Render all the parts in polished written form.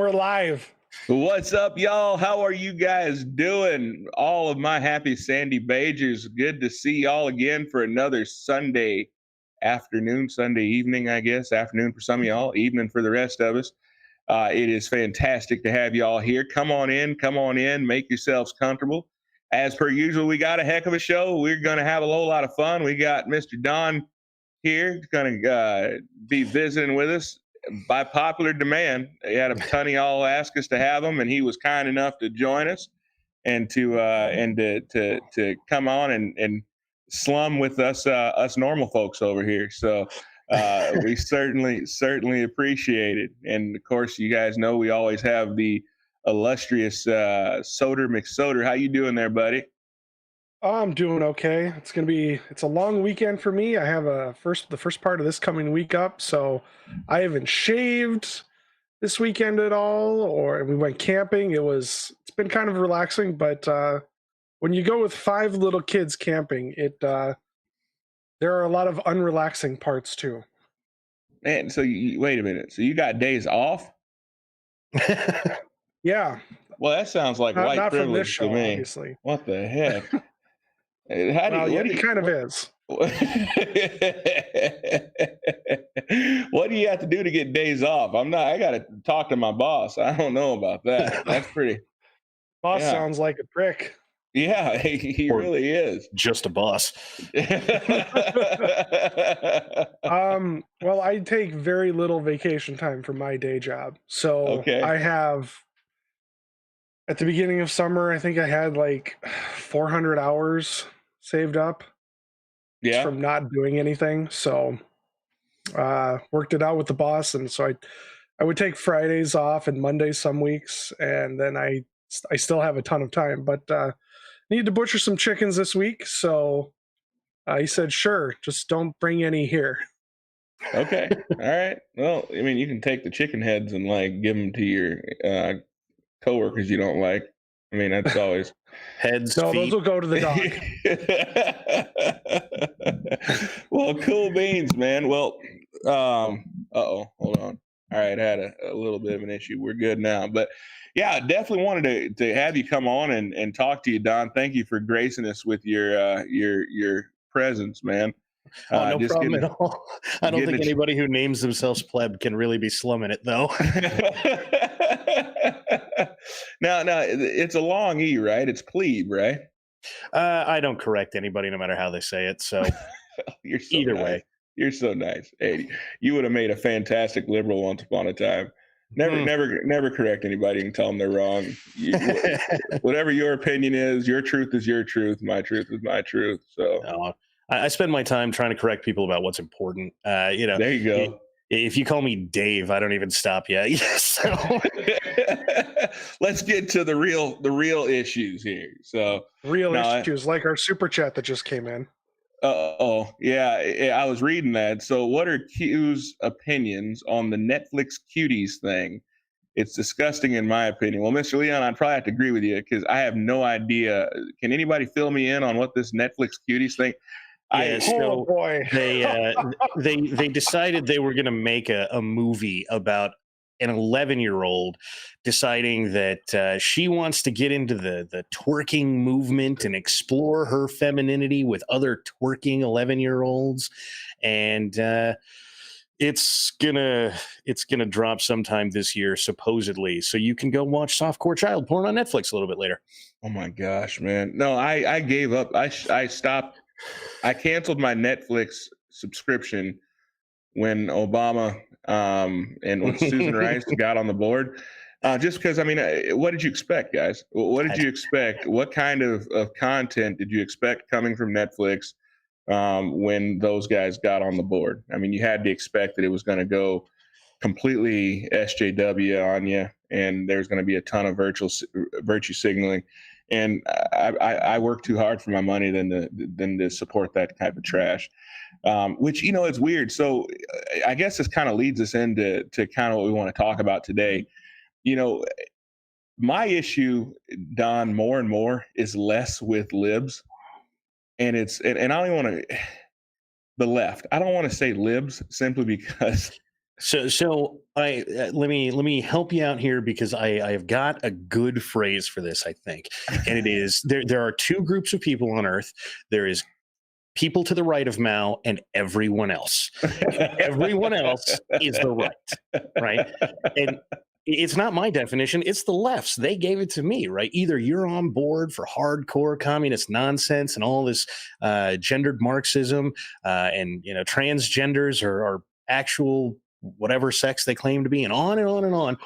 we're live. What's up, y'all? How are you guys doing? All of my happy Sandy Bagers. Good to see y'all again for another Sunday afternoon, Sunday evening, I guess. Afternoon for some of y'all, evening for the rest of us. It is fantastic to have y'all here. Come on in, make yourselves comfortable. As per usual, we got a heck of a show. We're going to have a whole lot of fun. We got Mr. Don here, going to be visiting with us. By popular demand, he had a ton of y'all ask us to have him, and he was kind enough to join us and to come on and slum with us normal folks over here. So we certainly appreciate it. And of course, you guys know we always have the illustrious Soder McSoder. How you doing there, buddy? I'm doing okay. It's a long weekend for me. I have the first part of this coming week up, so I haven't shaved this weekend at all, or we went camping. It's been kind of relaxing, but when you go with 5 little kids camping, there are a lot of unrelaxing parts too. Man, so wait a minute. So you got days off? Yeah. Well, that sounds like white privilege from this show, to me. Obviously. What the heck? It kind of is. What do you have to do to get days off? I got to talk to my boss. I don't know about that. That's pretty. Boss sounds like a prick. Yeah, he really is. Just a boss. Well, I take very little vacation time from my day job. So I have, at the beginning of summer, I think I had like 400 hours saved up from not doing anything. So worked it out with the boss. And so I would take Fridays off and Mondays some weeks. And then I still have a ton of time, but need to butcher some chickens this week. So he said, sure, just don't bring any here. Okay. All right. Well, I mean, you can take the chicken heads and like give them to your coworkers you don't like. I mean, that's always heads. No, feet. Those will go to the dog. Well, cool beans, man. Well, hold on. All right, I had a little bit of an issue. We're good now, but yeah, I definitely wanted to have you come on and talk to you, Don. Thank you for gracing us with your presence, man. No problem at all. I don't think anybody who names themselves Pleb can really be slumming it, though. Now, it's a long E, right? It's plebe, right? I don't correct anybody, no matter how they say it. So, You're so either nice. way, you're so nice. Hey, you would have made a fantastic liberal once upon a time. Never correct anybody and tell them they're wrong. Whatever your opinion is your truth. My truth is my truth. So. No, I spend my time trying to correct people about what's important. There you go. If you call me Dave, I don't even stop you. So let's get to the real issues here. So issues like our super chat that just came in. Yeah, I was reading that. So what are Q's opinions on the Netflix cuties thing? It's disgusting in my opinion. Well, Mr. Leon, I'd probably have to agree with you because I have no idea. Can anybody fill me in on what this Netflix cuties thing? Yeah, so they decided they were going to make a movie about an 11-year-old deciding that she wants to get into the twerking movement and explore her femininity with other twerking 11-year-olds, and it's gonna drop sometime this year supposedly. So you can go watch softcore child porn on Netflix a little bit later. Oh my gosh, man! No, I gave up. I stopped. I canceled my Netflix subscription when Obama and when Susan Rice got on the board, just because, I mean, what did you expect, guys? What did you expect? What kind of content did you expect coming from Netflix when those guys got on the board? I mean, you had to expect that it was going to go completely SJW on you, and there's going to be a ton of virtue signaling. And I work too hard for my money than to support that type of trash, which, it's weird. So I guess this kind of leads us into kind of what we want to talk about today. My issue, Don, more and more is less with libs, and I don't even want to the left. I don't want to say libs simply because So I let me help you out here because I've got a good phrase for this, I think, and it is there are two groups of people on Earth. There is people to the right of Mao and everyone else. Everyone else is the right? And it's not my definition, it's the left's. They gave it to me, right? Either you're on board for hardcore communist nonsense and all this gendered Marxism, and transgenders are actual whatever sex they claim to be, and on and on and on,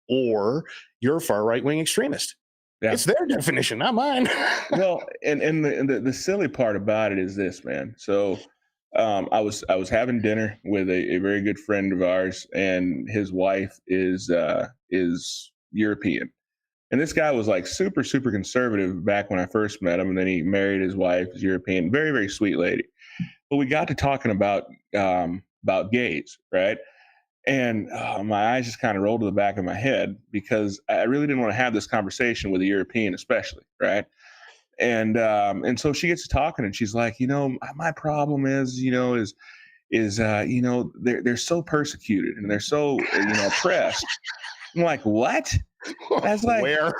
or you're a far right wing extremist. Yeah. It's their definition, not mine. Well, and the silly part about it is this, man. So I was having dinner with a very good friend of ours, and his wife is European. And this guy was like super, super conservative back when I first met him, and then he married his wife, who's European, very, very sweet lady. But we got to talking about gays, right? And my eyes just kind of rolled to the back of my head because I really didn't want to have this conversation with a European, especially, right? And so she gets to talking, and she's like, my problem is they're so persecuted and they're so oppressed. I'm like, what? That's like where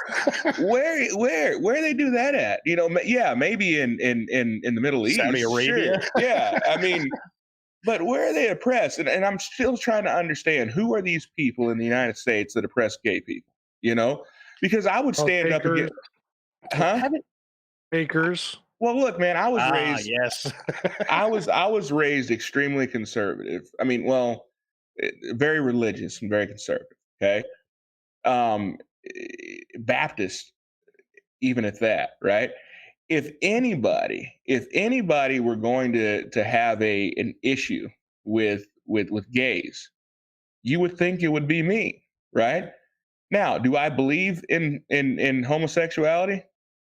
they do that at? Yeah, maybe in the Middle East, Saudi Arabia. Sure. Yeah, I mean. But where are they oppressed? And I'm still trying to understand who are these people in the United States that oppress gay people, Because I would stand up against... Huh? Bakers. Well, look, man, I was raised... Yes. I was raised extremely conservative. I mean, well, very religious and very conservative, okay? Baptist, even at that, right? If anybody were going to have an issue with gays, you would think it would be me, right? Now, do I believe in homosexuality?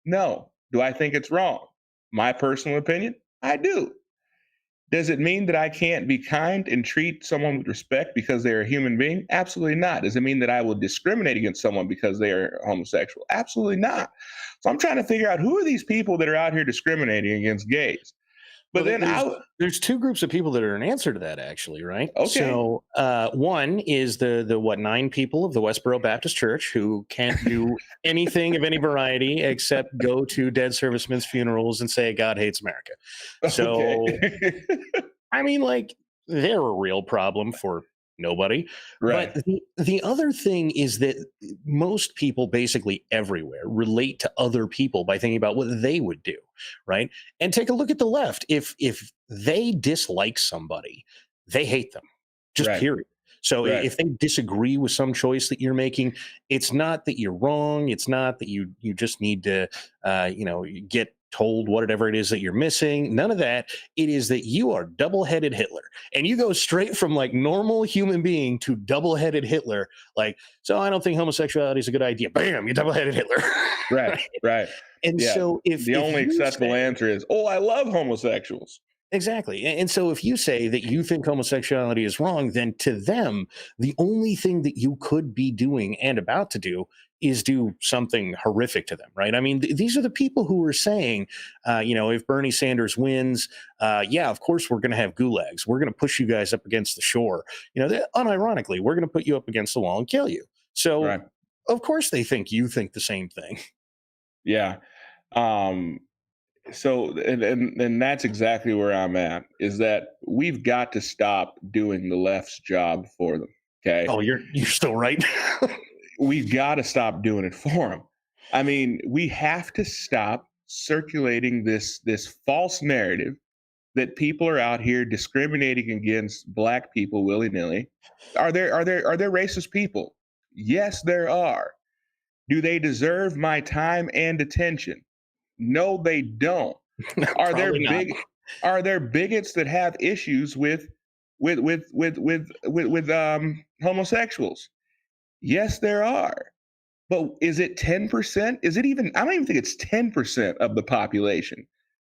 No. Do I think it's wrong? My personal opinion, I do. Does it mean that I can't be kind and treat someone with respect because they're a human being? Absolutely not. Does it mean that I will discriminate against someone because they are homosexual? Absolutely not. So I'm trying to figure out who are these people that are out here discriminating against gays. But then there's two groups of people that are an answer to that, actually, right? Okay. So one is the 9 people of the Westboro Baptist Church who can't do anything of any variety except go to dead servicemen's funerals and say God hates America. So, I mean, like, they're a real problem for nobody. Right. But the other thing is that most people basically everywhere relate to other people by thinking about what they would do, right? And take a look at the left. If they dislike somebody, they hate them, just period. So if they disagree with some choice that you're making, it's not that you're wrong. It's not that you just need to, get told whatever it is that you're missing. None of that. It is that you are double-headed Hitler, and you go straight from like normal human being to double-headed Hitler. Like, so I don't think homosexuality is a good idea. Bam, you double-headed Hitler. Right. And so if the only acceptable answer is, oh, I love homosexuals. Exactly. And so if you say that you think homosexuality is wrong, then to them, the only thing that you could be doing and about to do is do something horrific to them, right? I mean, these are the people who are saying, if Bernie Sanders wins, of course we're going to have gulags. We're going to push you guys up against the shore. Unironically, we're going to put you up against the wall and kill you. So, Of course they think you think the same thing. Yeah. So, and that's exactly where I'm at, is that we've got to stop doing the left's job for them. Okay. Oh, you're still right. We've got to stop doing it for them. I mean, we have to stop circulating this false narrative that people are out here discriminating against Black people willy-nilly. Are there racist people? Yes, there are. Do they deserve my time and attention? No, they don't. Are there bigots that have issues with homosexuals? Yes, there are. But is it 10%? Is it even? I don't even think it's 10% of the population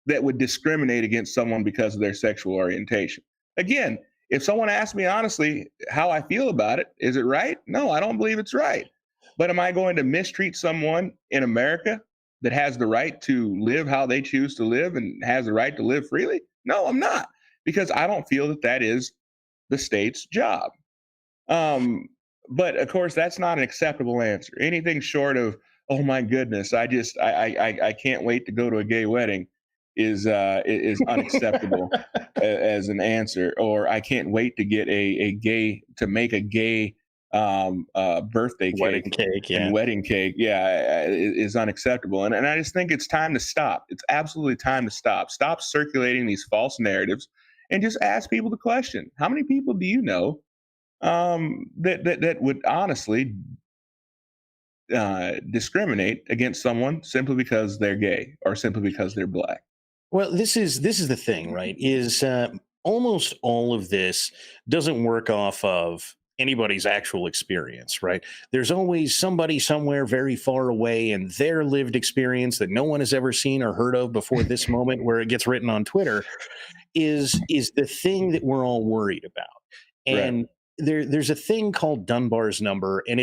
that would discriminate against someone because of their sexual orientation. Again, if someone asks me honestly how I feel about it, is it right? No, I don't believe it's right. But am I going to mistreat someone in America that has the right to live how they choose to live and has the right to live freely? No, I'm not, because I don't feel that is the state's job. But of course, that's not an acceptable answer. Anything short of, "Oh my goodness, I can't wait to go to a gay wedding," is unacceptable as an answer. Or I can't wait to get to make a gay birthday cake and wedding cake. Yeah, is unacceptable. And I just think it's time to stop. It's absolutely time to stop. Stop circulating these false narratives and just ask people the question: how many people do you know that would honestly discriminate against someone simply because they're gay or simply because they're black? Well, this is the thing, right? Is almost all of this doesn't work off of anybody's actual experience, right? There's always somebody somewhere very far away and their lived experience that no one has ever seen or heard of before this moment where it gets written on Twitter is the thing that we're all worried about. And there's a thing called Dunbar's number, and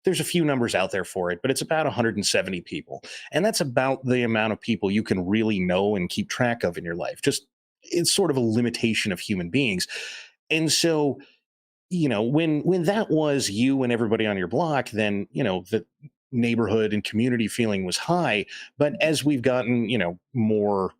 there's a few numbers out there for it, but it's about 170 people. And that's about the amount of people you can really know and keep track of in your life. Just it's sort of a limitation of human beings. And so, when that was you and everybody on your block, then, the neighborhood and community feeling was high. But as we've gotten, more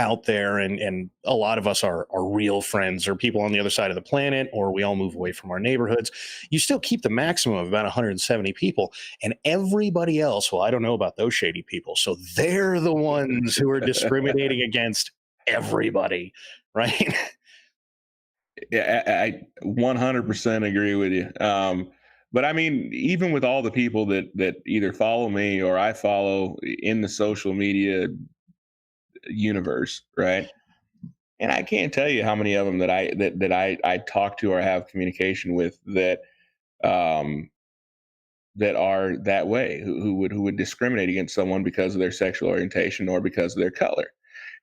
out there, and a lot of us are real friends or people on the other side of the planet, or we all move away from our neighborhoods, you still keep the maximum of about 170 people, and everybody else, well, I don't know about those shady people, so they're the ones who are discriminating against everybody, right? Yeah, I 100% agree with you. But I mean, even with all the people that either follow me or I follow in the social media universe, right? And I can't tell you how many of them that I talk to or have communication with that that are that way, who would discriminate against someone because of their sexual orientation or because of their color.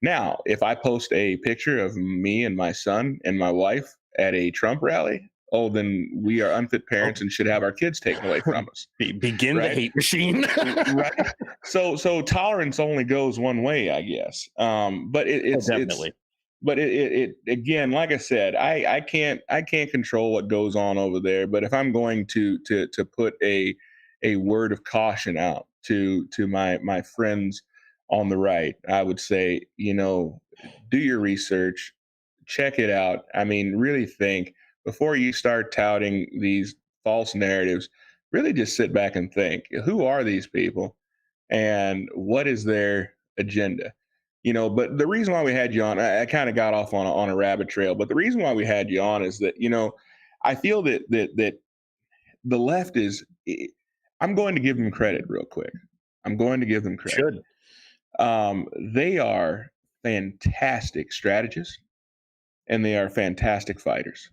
Now, if I post a picture of me and my son and my wife at a Trump rally, oh, then we are unfit parents and should have our kids taken away from us. Begin the hate machine. Right. So tolerance only goes one way, I guess. But it's definitely. But it again, like I said, I can't control what goes on over there. But if I'm going to put a word of caution out to my friends on the right, I would say, do your research, check it out. I mean, really think before you start touting these false narratives. Really just sit back and think, who are these people and what is their agenda? But the reason why we had you on, I kind of got off on a rabbit trail, but the reason why we had you on is that, I feel that the left is, I'm going to give them credit real quick. I'm going to give them credit. They are fantastic strategists and they are fantastic fighters,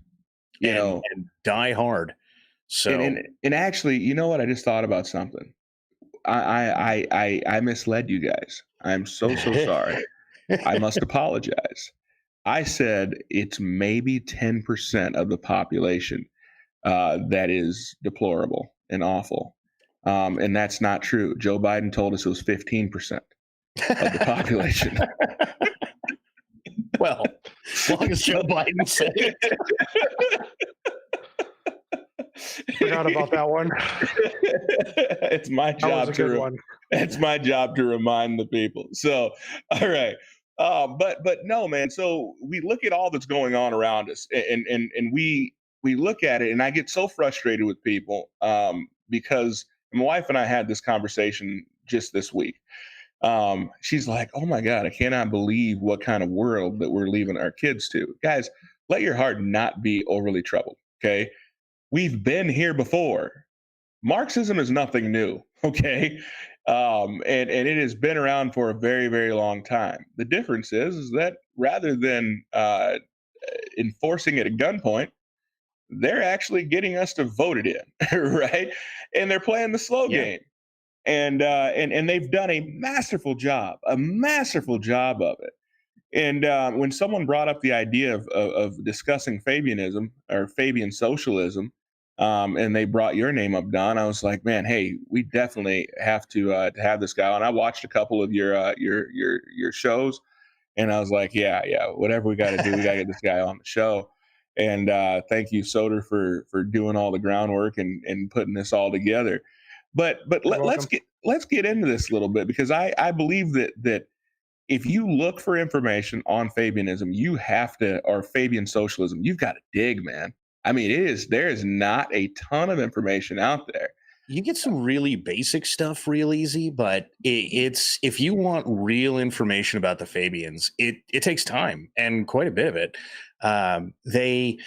and die hard. So, and actually, you know what? I just thought about something. I misled you guys. I'm so sorry. I must apologize. I said it's maybe 10% of the population that is deplorable and awful. And that's not true. Joe Biden told us it was 15% of the population. Well, as long as Joe Biden said it. Forgot about that one. It's my job It's my job to remind the people. So, all right. But no, man. So we look at all that's going on around us, and we look at it, and I get so frustrated with people because my wife and I had this conversation just this week. She's like, "Oh my God, I cannot believe what kind of world that we're leaving our kids to." Guys, let your heart not be overly troubled. Okay, we've been here before. Marxism is nothing new. Okay. And it has been around for a very, very long time. The difference is that rather than enforcing it at gunpoint, they're actually getting us to vote it in, right? And they're playing the slow game, and they've done a masterful job of it. And when someone brought up the idea of discussing Fabianism or Fabian socialism, and they brought your name up, Don, I was like, man, hey, we definitely have to have this guy on. I watched a couple of your shows, and I was like, yeah, whatever we got to do, we got to get this guy on the show. And thank you, Soder, for doing all the groundwork and putting this all together. But let's get into this a little bit, because I believe that if you look for information on Fabianism, you have to, or Fabian socialism, you've got to dig, man. I mean, there is not a ton of information out there. You get some really basic stuff real easy, but it's if you want real information about the Fabians, it takes time and quite a bit of it. They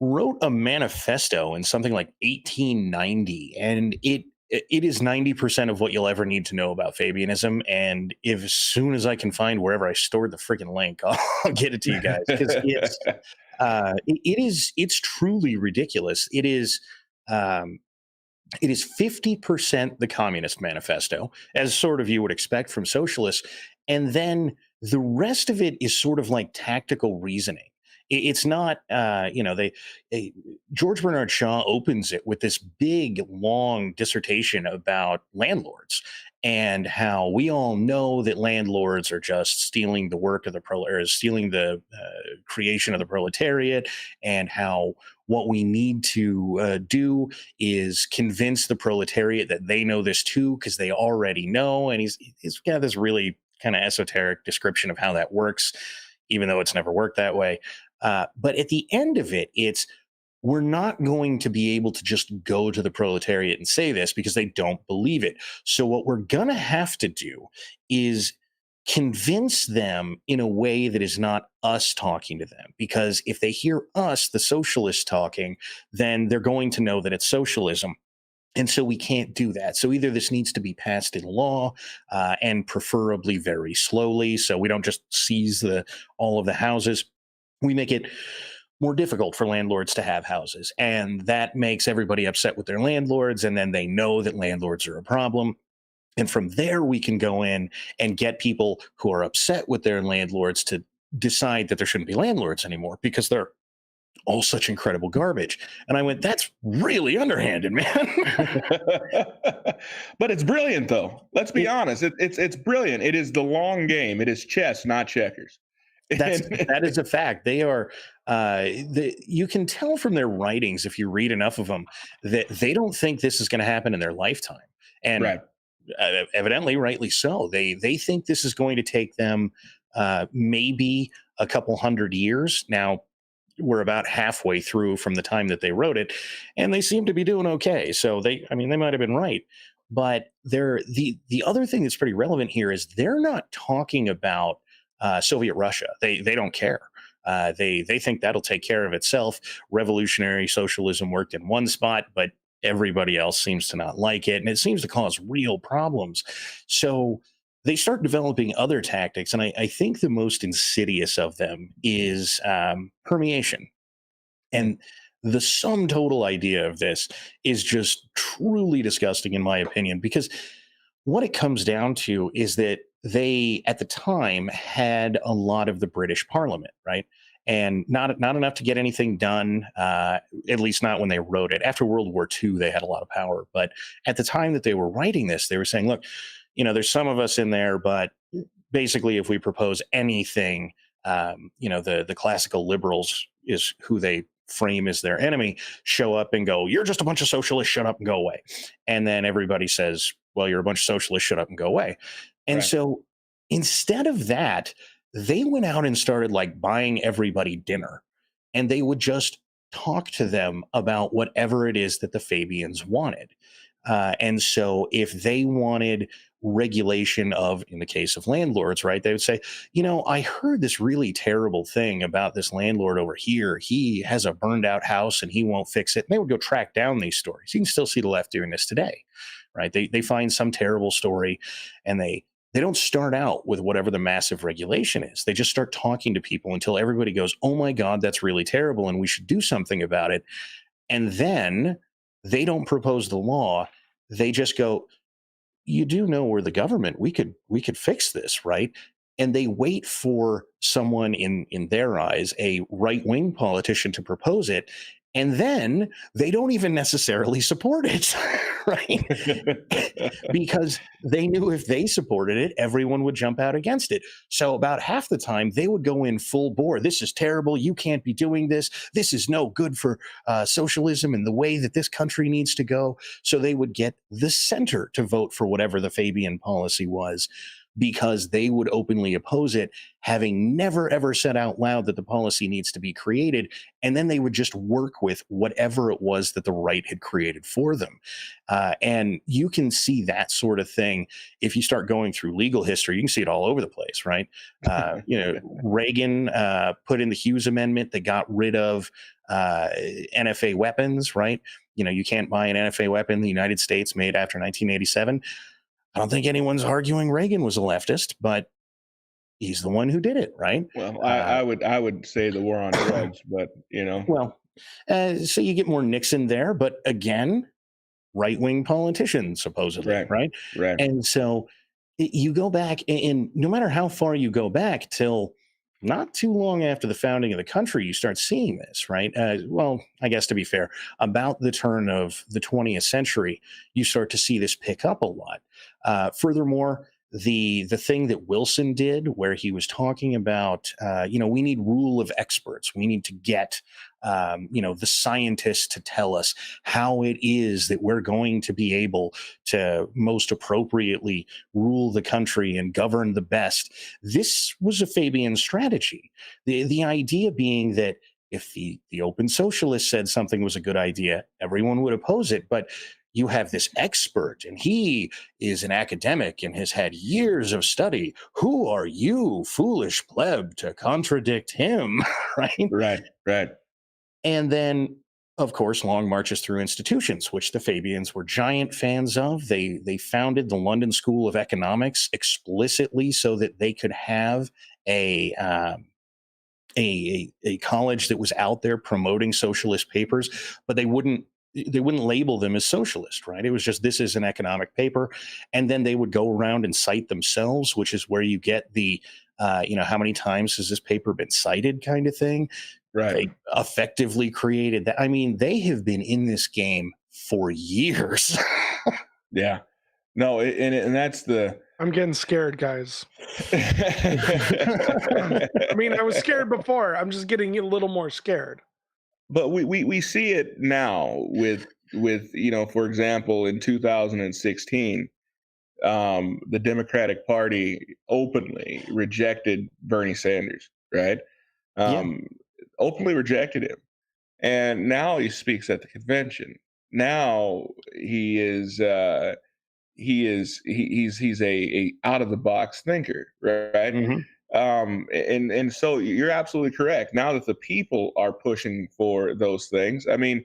wrote a manifesto in something like 1890, and it is 90% of what you'll ever need to know about Fabianism. And as soon as I can find wherever I stored the freaking link, I'll get it to you guys, because it's truly ridiculous. It is 50% the Communist Manifesto, as sort of you would expect from socialists. And then the rest of it is sort of like tactical reasoning. It's not, George Bernard Shaw opens it with this big, long dissertation about landlords and how we all know that landlords are just stealing the work of stealing the creation of the proletariat, and how what we need to do is convince the proletariat that they know this too, because they already know. And he's got this really kind of esoteric description of how that works, even though it's never worked that way. But at the end of it, we're not going to be able to just go to the proletariat and say this, because they don't believe it. So what we're going to have to do is convince them in a way that is not us talking to them, because if they hear us, the socialists, talking, then they're going to know that it's socialism. And so we can't do that. So either this needs to be passed in law, and preferably very slowly, so we don't just seize all of the houses. We make it more difficult for landlords to have houses, and that makes everybody upset with their landlords, and then they know that landlords are a problem. And from there, we can go in and get people who are upset with their landlords to decide that there shouldn't be landlords anymore, because they're all such incredible garbage. And I went, that's really underhanded, man. But it's brilliant, though. Let's be honest. It's brilliant. It is the long game. It is chess, not checkers. That is a fact. They are. You can tell from their writings, if you read enough of them, that they don't think this is going to happen in their lifetime. And right. Evidently, rightly so. They think this is going to take them maybe a couple hundred years. Now, we're about halfway through from the time that they wrote it, and they seem to be doing okay. So they might have been right. But the other thing that's pretty relevant here is they're not talking about Soviet Russia. They don't care. They think that'll take care of itself. Revolutionary socialism worked in one spot, but everybody else seems to not like it, and it seems to cause real problems. So they start developing other tactics, and I think the most insidious of them is permeation. And the sum total idea of this is just truly disgusting, in my opinion, because what it comes down to is that they, at the time, had a lot of the British Parliament, right? And not enough to get anything done, at least not when they wrote it. After World War II, they had a lot of power. But at the time that they were writing this, they were saying, look, there's some of us in there, but basically if we propose anything, the classical liberals is who they frame as their enemy, show up and go, you're just a bunch of socialists, shut up and go away. And then everybody says, well, you're a bunch of socialists, shut up and go away. And right. So instead of that, they went out and started like buying everybody dinner, and they would just talk to them about whatever it is that the Fabians wanted. And so if they wanted regulation of, in the case of landlords, right, they would say, I heard this really terrible thing about this landlord over here. He has a burned out house and he won't fix it. And they would go track down these stories. You can still see the left doing this today, right? They find some terrible story, and they don't start out with whatever the massive regulation is. They just start talking to people until everybody goes, oh my God, that's really terrible, and we should do something about it. And then they don't propose the law. They just go, you do know we're the government. We could fix this, right? And they wait for someone in their eyes, a right-wing politician, to propose it. And then they don't even necessarily support it, right? Because they knew if they supported it, everyone would jump out against it. So about half the time, they would go in full bore. This is terrible. You can't be doing this. This is no good for socialism and the way that this country needs to go. So they would get the center to vote for whatever the Fabian policy was, because they would openly oppose it, having never, ever said out loud that the policy needs to be created. And then they would just work with whatever it was that the right had created for them. And you can see that sort of thing if you start going through legal history. You can see it all over the place, right? Reagan put in the Hughes Amendment that got rid of NFA weapons, right? You can't buy an NFA weapon in the United States made after 1987. I don't think anyone's arguing Reagan was a leftist, but he's the one who did it, right? Well, I would say the war on drugs, but Well, so you get more Nixon there, but again, right-wing politicians, supposedly, right? Right. And so you go back, and no matter how far you go back, till not too long after the founding of the country, you start seeing this, right? Well, I guess to be fair, about the turn of the 20th century, you start to see this pick up a lot. Furthermore, the thing that Wilson did, where he was talking about, we need rule of experts. We need to get, the scientists to tell us how it is that we're going to be able to most appropriately rule the country and govern the best. This was a Fabian strategy. The idea being that if the open socialists said something was a good idea, everyone would oppose it. But you have this expert, and he is an academic and has had years of study. Who are you, foolish pleb, to contradict him? Right. And then, of course, long marches through institutions, which the Fabians were giant fans of. They founded the London School of Economics explicitly so that they could have a college that was out there promoting socialist papers, but they wouldn't label them as socialist, right? It was just, this is an economic paper. And then they would go around and cite themselves, which is where you get the, how many times has this paper been cited kind of thing. Right. They effectively created that. I mean, they have been in this game for years. Yeah. No, and that's the... I'm getting scared, guys. I mean, I was scared before. I'm just getting a little more scared. But we see it now with for example, in 2016, the Democratic Party openly rejected Bernie Sanders, right? Openly rejected him, and now he speaks at the convention. Now he's a out of the box thinker, right? Mm-hmm. And so you're absolutely correct. Now that the people are pushing for those things, I mean,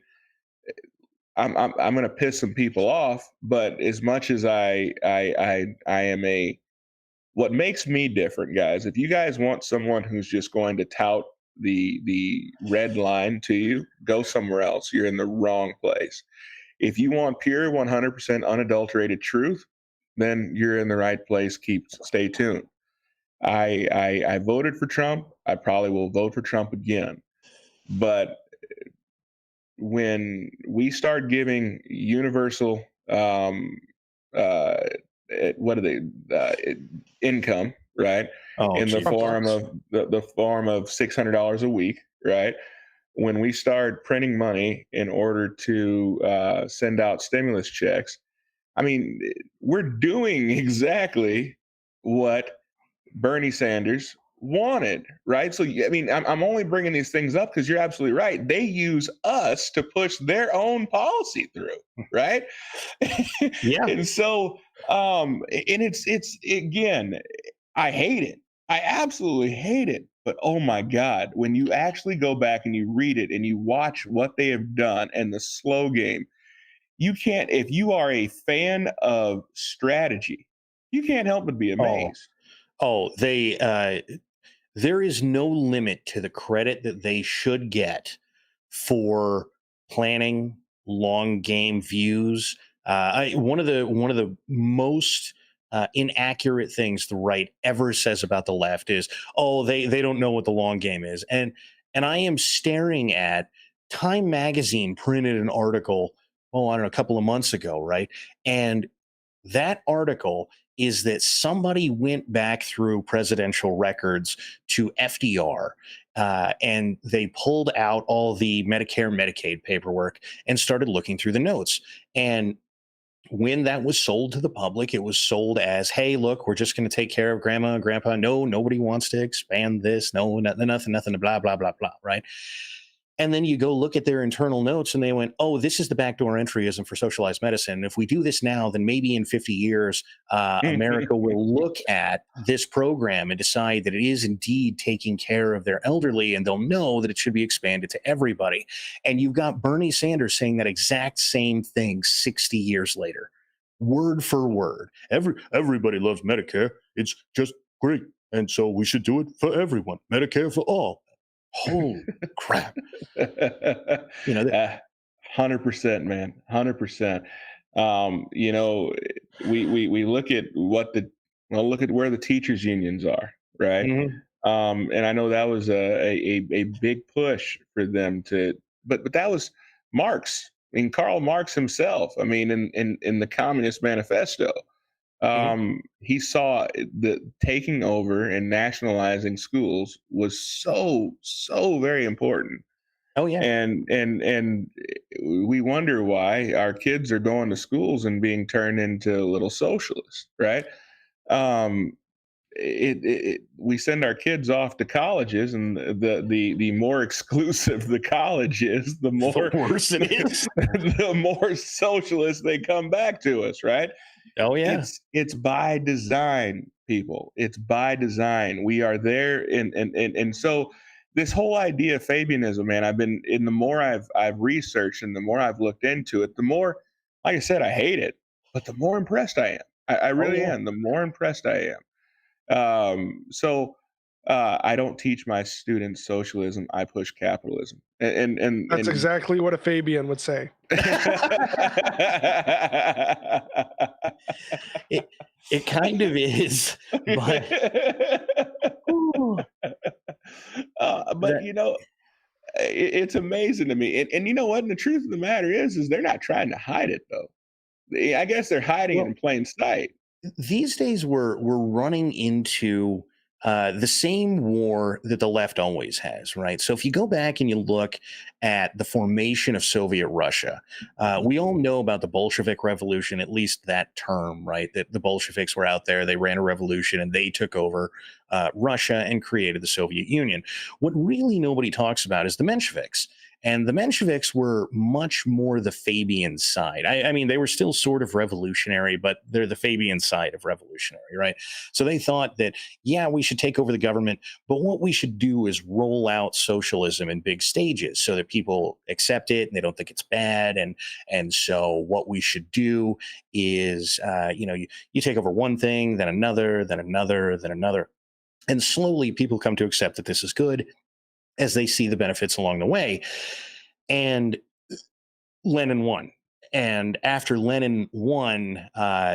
I'm going to piss some people off, but as much as I am what makes me different, guys, if you guys want someone who's just going to tout the red line to you, go somewhere else. You're in the wrong place. If you want pure 100% unadulterated truth, then you're in the right place. Stay tuned. I voted for Trump. I probably will vote for Trump again. But when we start giving universal income, right? In the form of the form of $600 a week, right? When we start printing money in order to send out stimulus checks, I mean, we're doing exactly what Bernie Sanders wanted, right? So, I mean, I'm only bringing these things up because you're absolutely right. They use us to push their own policy through, right? Yeah. And so, and it's again, I hate it. I absolutely hate it. But oh my God, when you actually go back and you read it and you watch what they have done and the slow game, you can't, if you are a fan of strategy, you can't help but be amazed. There is no limit to the credit that they should get for planning long game views. One of the most inaccurate things the right ever says about the left is, they don't know what the long game is, and I am staring at Time Magazine printed an article, I don't know, a couple of months ago, right? And that article is that somebody went back through presidential records to FDR, and they pulled out all the Medicare, Medicaid paperwork and started looking through the notes. And when that was sold to the public, it was sold as, hey, look, we're just going to take care of grandma and grandpa. No, nobody wants to expand this. No, nothing, blah, blah, blah, blah, right? And then you go look at their internal notes and they went, oh, this is the backdoor entryism for socialized medicine. If we do this now, then maybe in 50 years, America will look at this program and decide that it is indeed taking care of their elderly, and they'll know that it should be expanded to everybody. And you've got Bernie Sanders saying that exact same thing 60 years later, word for word. Everybody loves Medicare. It's just great. And so we should do it for everyone. Medicare for all. Holy crap. 100%, man. 100%. We look at look at where the teachers unions are, right? Mm-hmm. And I know that was a big push for them but that was Marx, Karl Marx himself. I mean, in the Communist Manifesto, he saw the taking over and nationalizing schools was so very important. Oh yeah. And we wonder why our kids are going to schools and being turned into little socialists, right? We send our kids off to colleges, and the more exclusive the college is, the worse it is. The more socialist they come back to us, right? Oh yeah. It's by design, people. It's by design. We are there, and so this whole idea of Fabianism, man, the more I've researched and the more I've looked into it, the more, like I said, I hate it, but the more impressed I am. I really am. The more impressed I am. So I don't teach my students socialism. I push capitalism. And that's exactly what a Fabian would say. It kind of is, but it's amazing to me. And you know what? And the truth of the matter is they're not trying to hide it, though. I guess they're hiding it in plain sight. These days, we're running into the same war that the left always has, right? So if you go back and you look at the formation of Soviet Russia, we all know about the Bolshevik Revolution, at least that term, right? That the Bolsheviks were out there, they ran a revolution, and they took over Russia and created the Soviet Union. What really nobody talks about is the Mensheviks. And the Mensheviks were much more the Fabian side. I mean, they were still sort of revolutionary, but they're the Fabian side of revolutionary, right? So they thought that, yeah, we should take over the government, but what we should do is roll out socialism in big stages so that people accept it and they don't think it's bad. And so what we should do is, you take over one thing, then another, then another, then another. And slowly people come to accept that this is good, as they see the benefits along the way. And Lenin won. And after Lenin won,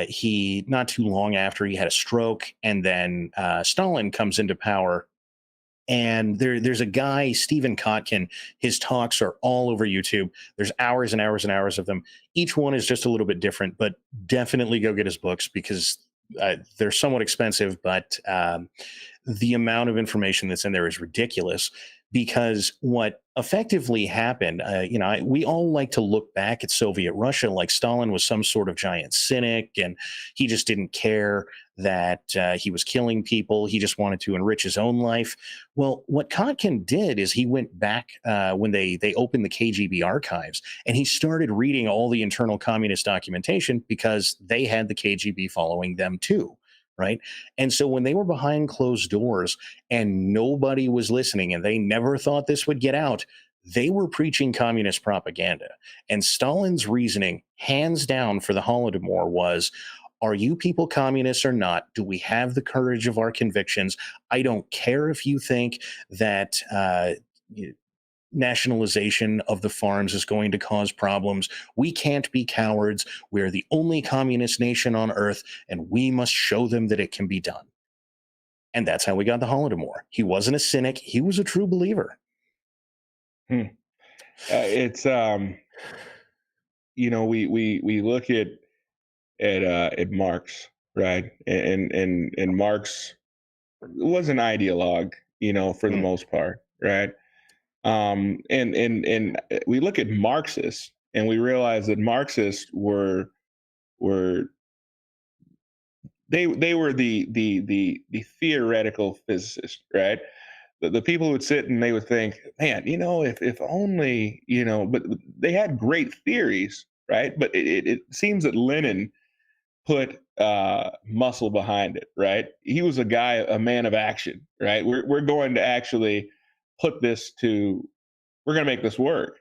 he, not too long after, he had a stroke, and then Stalin comes into power. And there's a guy, Stephen Kotkin, his talks are all over YouTube. There's hours and hours and hours of them. Each one is just a little bit different, but definitely go get his books because they're somewhat expensive, but the amount of information that's in there is ridiculous. Because what effectively happened, we all like to look back at Soviet Russia like Stalin was some sort of giant cynic, and he just didn't care that he was killing people. He just wanted to enrich his own life. Well, what Kotkin did is he went back when they opened the KGB archives, and he started reading all the internal communist documentation because they had the KGB following them too. Right. And so when they were behind closed doors and nobody was listening and they never thought this would get out, they were preaching communist propaganda. And Stalin's reasoning, hands down, for the Holodomor was, are you people communists or not? Do we have the courage of our convictions? I don't care if you think that nationalization of the farms is going to cause problems. We can't be cowards. We're the only communist nation on earth, and we must show them that it can be done. And that's how we got the Holodomor. He wasn't a cynic. He was a true believer. It's we look at Marx, right? And Marx was an ideologue, for the most part, right? And we look at Marxists and we realize that Marxists were they were the theoretical physicists, right? The people would sit and they would think, man, if only, but they had great theories, right? But it seems that Lenin put muscle behind it, right? He was a man of action, right? We're going to actually put this to, we're going to make this work.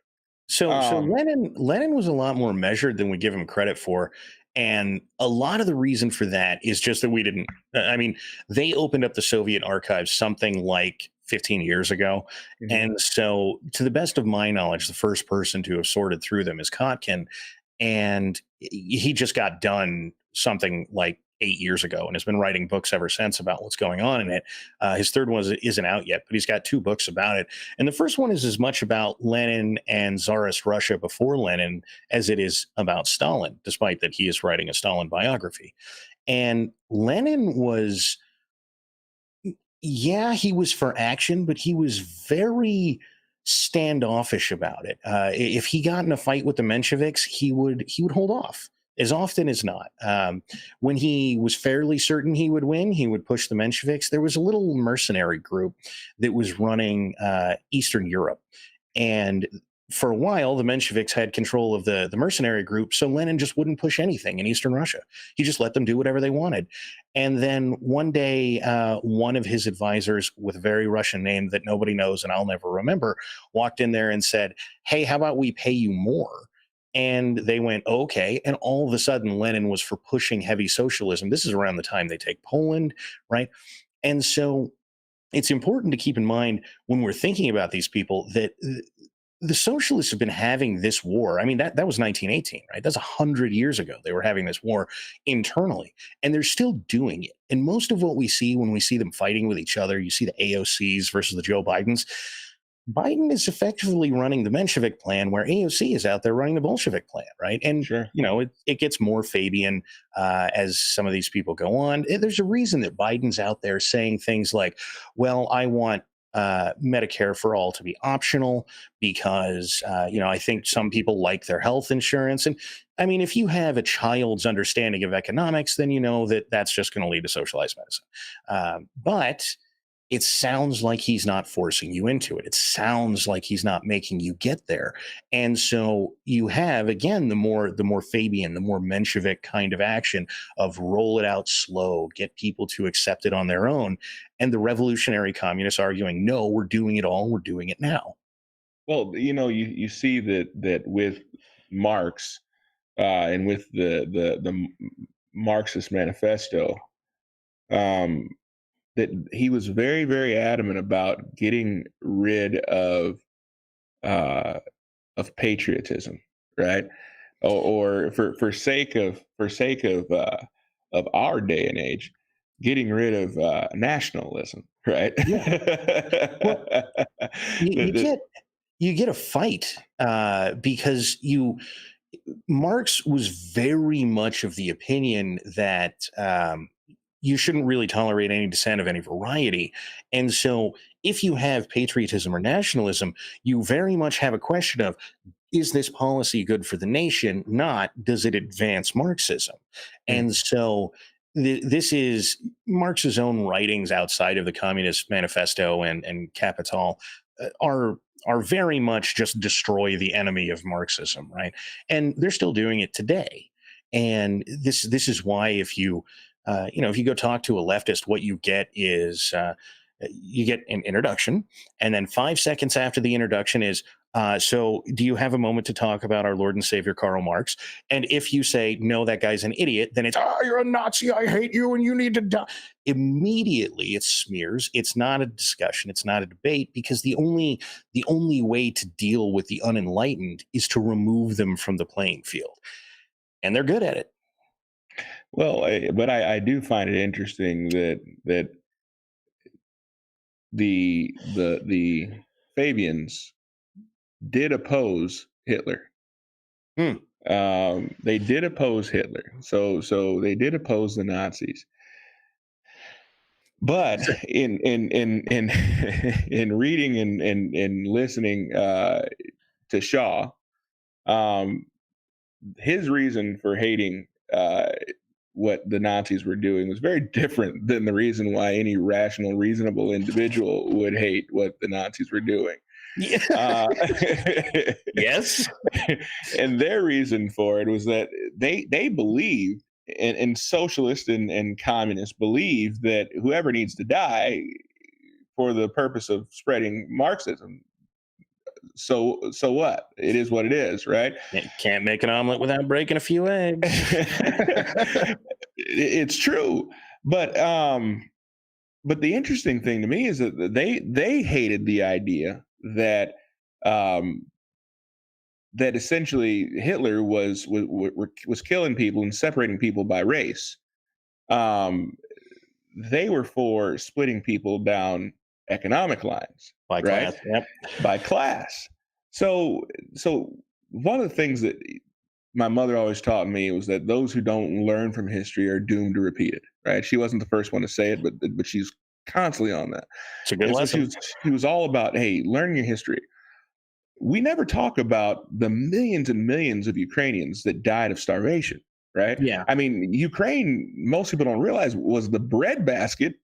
So Lenin was a lot more measured than we give him credit for. And a lot of the reason for that is just that we didn't, I mean, they opened up the Soviet archives something like 15 years ago. Mhm. And so, to the best of my knowledge, the first person to have sorted through them is Kotkin. And he just got done something like 8 years ago and has been writing books ever since about what's going on in it. His third one isn't out yet, but he's got 2 books about it. And the first one is as much about Lenin and Tsarist Russia before Lenin as it is about Stalin, despite that he is writing a Stalin biography. And Lenin was, yeah, he was for action, but he was very standoffish about it. If he got in a fight with the Mensheviks, he would hold off as often as not. When he was fairly certain he would win, he would push the Mensheviks. There was a little mercenary group that was running Eastern Europe, and for a while, the Mensheviks had control of the mercenary group, so Lenin just wouldn't push anything in Eastern Russia. He just let them do whatever they wanted. And then one day, one of his advisors with a very Russian name that nobody knows and I'll never remember walked in there and said, "Hey, how about we pay you more?" And they went, "Okay." And all of a sudden, Lenin was for pushing heavy socialism. This is around the time they take Poland, right? And so it's important to keep in mind when we're thinking about these people that the socialists have been having this war. I mean, that was 1918, right? That's 100 years ago. They were having this war internally, and they're still doing it. And most of what we see when we see them fighting with each other, you see the AOCs versus the Joe Bidens. Biden is effectively running the Menshevik plan, where AOC is out there running the Bolshevik plan, right? And Sure. It gets more Fabian as some of these people go on. There's a reason that Biden's out there saying things like, "Well, I want Medicare for all to be optional because I think some people like their health insurance." And I mean, if you have a child's understanding of economics, then you know that that's just going to lead to socialized medicine. But it sounds like he's not forcing you into it. It sounds like he's not making you get there. And so you have, again, the more Fabian, the more Menshevik kind of action of roll it out slow, get people to accept it on their own. And the revolutionary communists arguing, no, we're doing it all. We're doing it now. Well, you see that with Marx and with the Marxist manifesto, um, that he was very, very adamant about getting rid uh, of patriotism, right? Or for sake of our day and age, getting rid of nationalism, right? Yeah. Well, you get a fight because Marx was very much of the opinion that you shouldn't really tolerate any dissent of any variety. And so, if you have patriotism or nationalism, you very much have a question of, is this policy good for the nation? Not, does it advance Marxism? Mm. And so, this is Marx's own writings outside of the Communist Manifesto and Capital are very much just destroy the enemy of Marxism, right? And they're still doing it today. And this is why if you go talk to a leftist, what you get is you get an introduction, and then 5 seconds after the introduction is, so do you have a moment to talk about our Lord and Savior Karl Marx? And if you say, no, that guy's an idiot, then it's, oh, you're a Nazi, I hate you, and you need to die. Immediately it smears. It's not a discussion. It's not a debate, because the only way to deal with the unenlightened is to remove them from the playing field. And they're good at it. Well, but I do find it interesting that the Fabians did oppose Hitler. They did oppose Hitler. So they did oppose the Nazis. But in in reading and listening to Shaw, his reason for hating what the Nazis were doing was very different than the reason why any rational, reasonable individual would hate what the Nazis were doing. Yes. And their reason for it was that they believe, and socialists and communists believe, that whoever needs to die for the purpose of spreading Marxism, so what? It is what it is, right? Can't make an omelet without breaking a few eggs. It's true, but the interesting thing to me is that they hated the idea that that essentially Hitler was killing people and separating people by race. They were for splitting people down economic lines by class. Yep. By class. So one of the things that my mother always taught me was that those who don't learn from history are doomed to repeat it. Right? She wasn't the first one to say it, but she's constantly on that. It's a good lesson. So she was all about, hey, learn your history. We never talk about the millions and millions of Ukrainians that died of starvation, right? Yeah. I mean, Ukraine, most people don't realize, was the breadbasket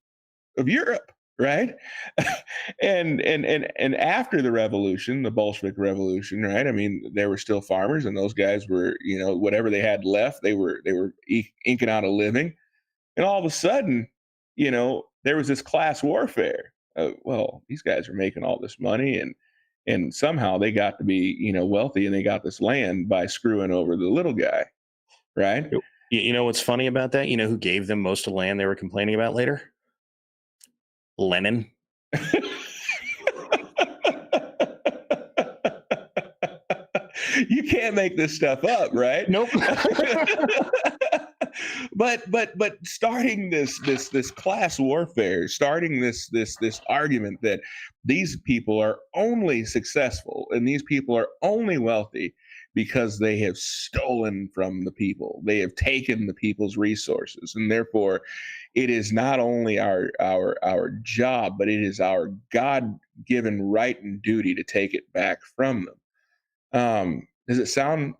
of Europe, right? and after the revolution, the Bolshevik Revolution, right? I mean, there were still farmers, and those guys were, whatever they had left, they were inking out a living. And all of a sudden, there was this class warfare. Well, these guys are making all this money, and somehow they got to be, wealthy, and they got this land by screwing over the little guy, right? You know what's funny about that? You know who gave them most of the land they were complaining about later? Lenin. You can't make this stuff up, right? Nope. But starting this class warfare, starting this argument that these people are only successful and these people are only wealthy because they have stolen from the people. They have taken the people's resources, and therefore it is not only our job, but it is our God-given right and duty to take it back from them. Does it sound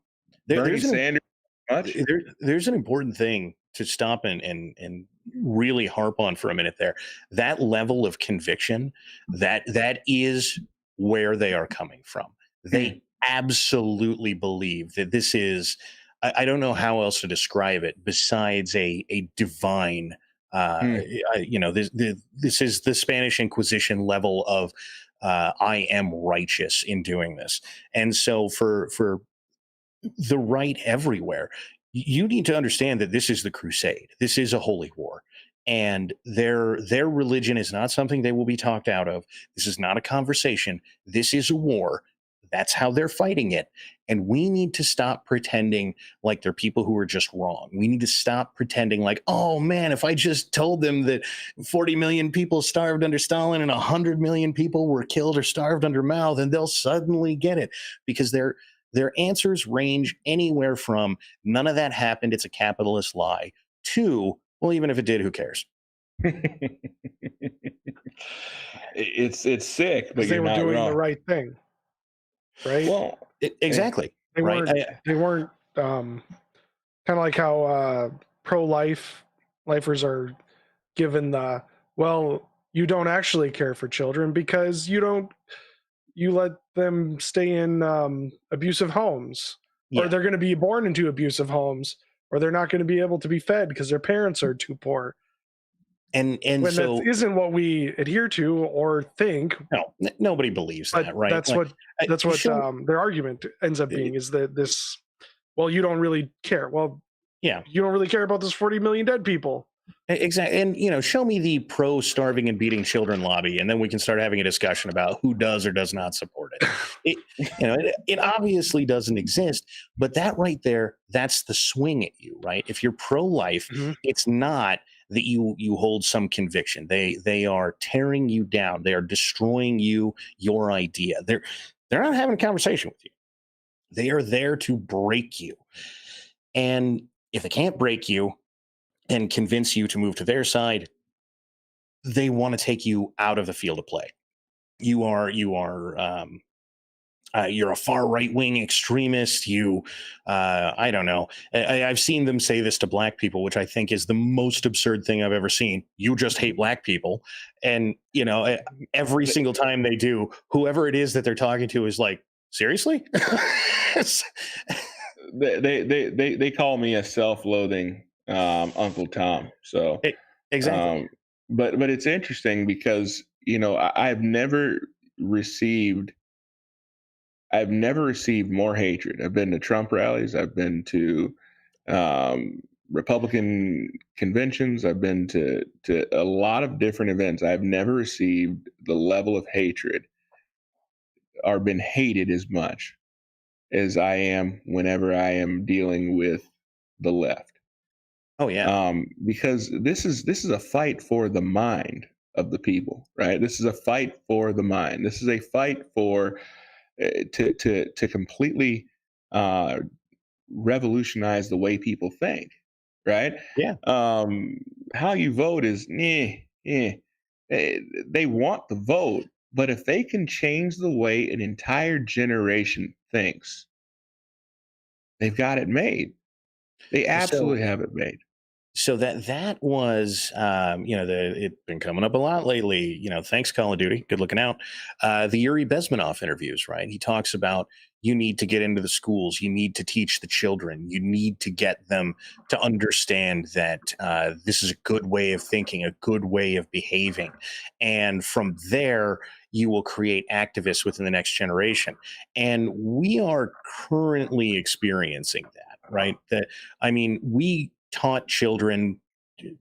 Bernie Sanders much? There's an important thing to stop and really harp on for a minute there. That level of conviction, that is where they are coming from. They absolutely believe that this is, I don't know how else to describe it besides a divine, this is the Spanish Inquisition level of I am righteous in doing this. And so for the right everywhere, you need to understand that this is the crusade. This is a holy war. And their religion is not something they will be talked out of. This is not a conversation. This is a war. That's how they're fighting it. And we need to stop pretending like they're people who are just wrong. We need to stop pretending like, oh man, if I just told them that 40 million people starved under Stalin and 100 million people were killed or starved under Mao, then they'll suddenly get it. Because their answers range anywhere from none of that happened, it's a capitalist lie, to, well, even if it did, who cares? It's sick, but they were doing the right thing. Right. Well, exactly. They weren't. They weren't kind of like how lifers are given the, well, you don't actually care for children because you let them stay in abusive homes, or they're going to be born into abusive homes, or they're not going to be able to be fed because their parents are too poor. And when so that isn't what we adhere to or think. No, nobody believes that, right? That's what their argument ends up being, is that this, well, you don't really care. Well, yeah, you don't really care about this 40 million dead people. Exactly. And, show me the pro starving and beating children lobby, and then we can start having a discussion about who does or does not support it. It obviously doesn't exist, but that right there, that's the swing at you, right? If you're pro-life, it's not that you hold some conviction. They are tearing you down. They are destroying your idea. They're not having a conversation with you. They are there to break you. And if they can't break you and convince you to move to their side, they want to take you out of the field of play. You're a far right wing extremist. I don't know. I've seen them say this to black people, which I think is the most absurd thing I've ever seen. You just hate black people. And, every single time they do, whoever it is that they're talking to is like, seriously? they call me a self-loathing Uncle Tom. So exactly. But it's interesting because, I've never received more hatred. I've been to Trump rallies. I've been to Republican conventions. I've been to a lot of different events. I've never received the level of hatred or been hated as much as I am whenever I am dealing with the left. Oh yeah. Because this is a fight for the mind of the people, right? This is a fight for the mind. This is a fight for to completely revolutionize the way people think, right? Yeah. How you vote is they want the vote, but if they can change the way an entire generation thinks, they've got it made. They absolutely have it made. So that was, it's been coming up a lot lately. Thanks Call of Duty, good looking out. The Yuri Bezmenov interviews, right? He talks about you need to get into the schools, you need to teach the children, you need to get them to understand that this is a good way of thinking, a good way of behaving, and from there you will create activists within the next generation. And we are currently experiencing that, right? We taught children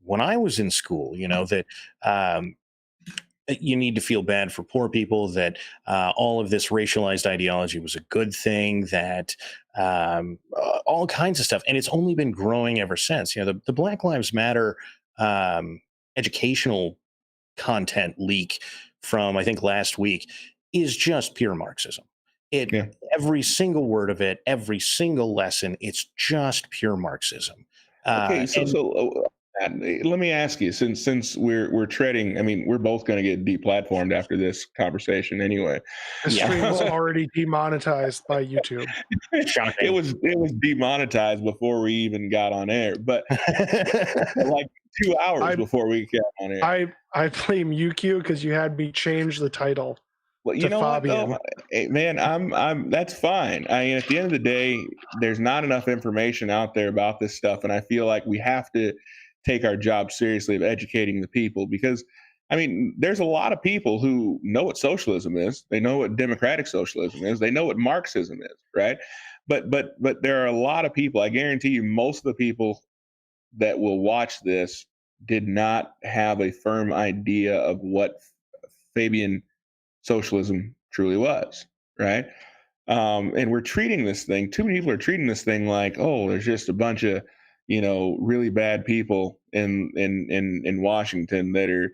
when I was in school, that you need to feel bad for poor people, that all of this racialized ideology was a good thing, that all kinds of stuff. And it's only been growing ever since. The Black Lives Matter educational content leak from, I think, last week is just pure Marxism. Every single word of it, every single lesson, it's just pure Marxism. Okay, let me ask you, since we're treading, we're both going to get deplatformed after this conversation anyway. The stream was already demonetized by YouTube. It was demonetized before we even got on air, but like 2 hours before we got on air. I blame UQ because you had me change the title. Well, you know Fabian. what, though? Hey, man, I'm that's fine. At the end of the day, there's not enough information out there about this stuff, and I feel like we have to take our job seriously of educating the people, because there's a lot of people who know what socialism is, they know what democratic socialism is, they know what Marxism is, right? But there are a lot of people, I guarantee you, most of the people that will watch this did not have a firm idea of what Fabian socialism truly was, right? And we're treating this thing, too many people are treating this thing like, oh, there's just a bunch of really bad people in Washington that are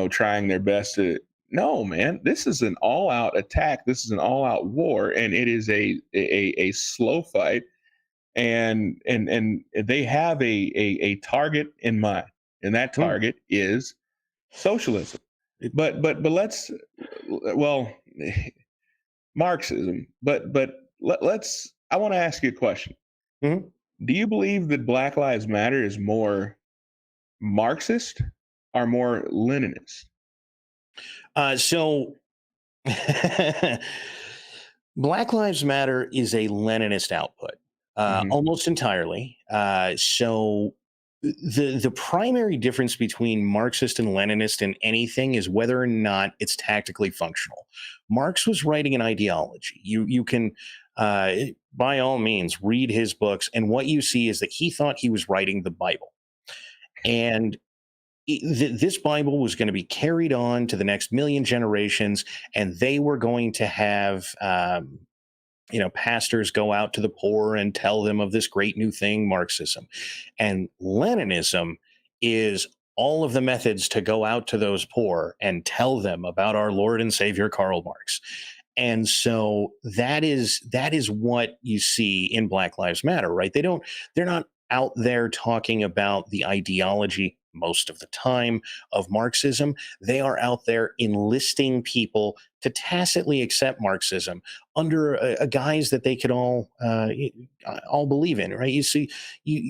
trying their best to. No, man, this is an all-out attack, this is an all-out war, and it is a slow fight, and they have a target in mind, and that target is socialism. But let's, Marxism. But let's. I want to ask you a question. Mm-hmm. Do you believe that Black Lives Matter is more Marxist or more Leninist? Black Lives Matter is a Leninist output, almost entirely. So the primary difference between Marxist and Leninist in anything is whether or not it's tactically functional. Marx was writing an ideology. You can, by all means, read his books, and what you see is that he thought he was writing the Bible. And this Bible was going to be carried on to the next million generations, and they were going to have pastors go out to the poor and tell them of this great new thing, Marxism. And Leninism is all of the methods to go out to those poor and tell them about our Lord and Savior Karl Marx. And so that is what you see in Black Lives Matter, right? They're not out there talking about the ideology most of the time of Marxism. They are out there enlisting people to tacitly accept Marxism under a guise that they could all believe in, right? You see,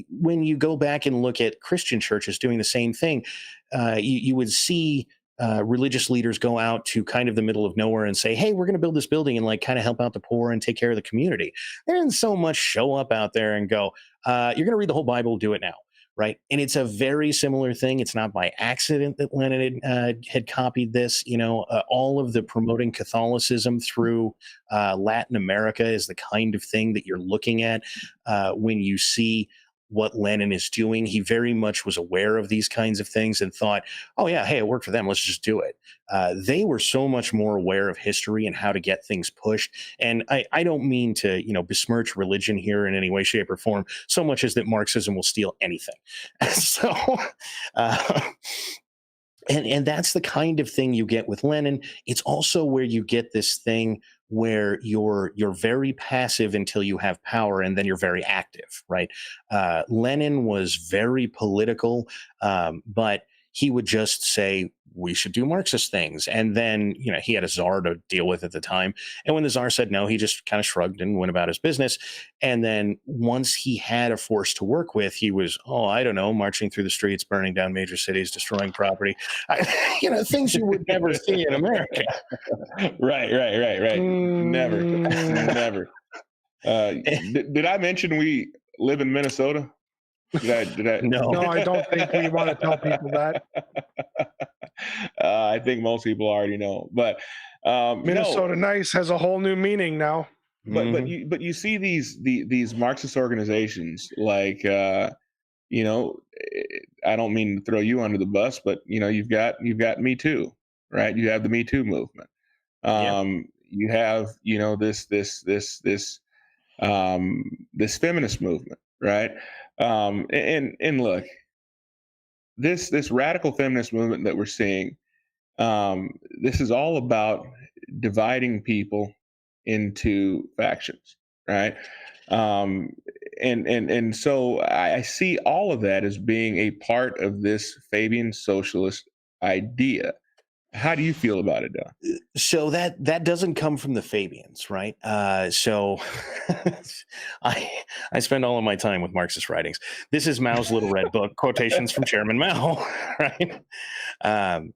when you go back and look at Christian churches doing the same thing, you would see religious leaders go out to kind of the middle of nowhere and say, hey, we're going to build this building and like kind of help out the poor and take care of the community. They didn't so much show up out there and go, you're going to read the whole Bible, do it now. Right. And it's a very similar thing. It's not by accident that Lenin had copied this. All of the promoting Catholicism through Latin America is the kind of thing that you're looking at when you see what Lenin is doing. He very much was aware of these kinds of things and thought, oh, yeah, hey, it worked for them. Let's just do it. They were so much more aware of history and how to get things pushed. And I don't mean to, besmirch religion here in any way, shape, or form, so much as that Marxism will steal anything. So, and that's the kind of thing you get with Lenin. It's also where you get this thing where you're very passive until you have power, and then you're very active, right? Lenin was very political, but he would just say, we should do Marxist things. And then, he had a czar to deal with at the time. And when the czar said no, he just kind of shrugged and went about his business. And then once he had a force to work with, he was, I don't know, marching through the streets, burning down major cities, destroying property, things you would never see in America. Right. Never. Did I mention we live in Minnesota? Did I? No, I don't think we want to tell people that. I think most people already know, but Minnesota Nice has a whole new meaning now. But you see these Marxist organizations like I don't mean to throw you under the bus, but you've got Me Too, right? You have the Me Too movement. You have this feminist movement, right? And look, this radical feminist movement that we're seeing, this is all about dividing into factions, right? And so I see all of that as being a part of this Fabian socialist idea. How do you feel about it, Don? So that doesn't come from the Fabians, right? So I spend all of my time with Marxist writings. This is Mao's Little Red Book, quotations from Chairman Mao, right? And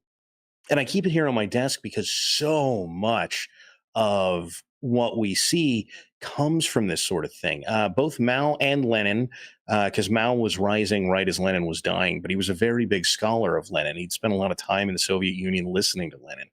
I keep it here on my desk because so much of what we see comes from this sort of thing. Both Mao and Lenin, because Mao was rising right as Lenin was dying, but he was a very big scholar of Lenin. He'd spent a lot of time in the Soviet Union listening to Lenin.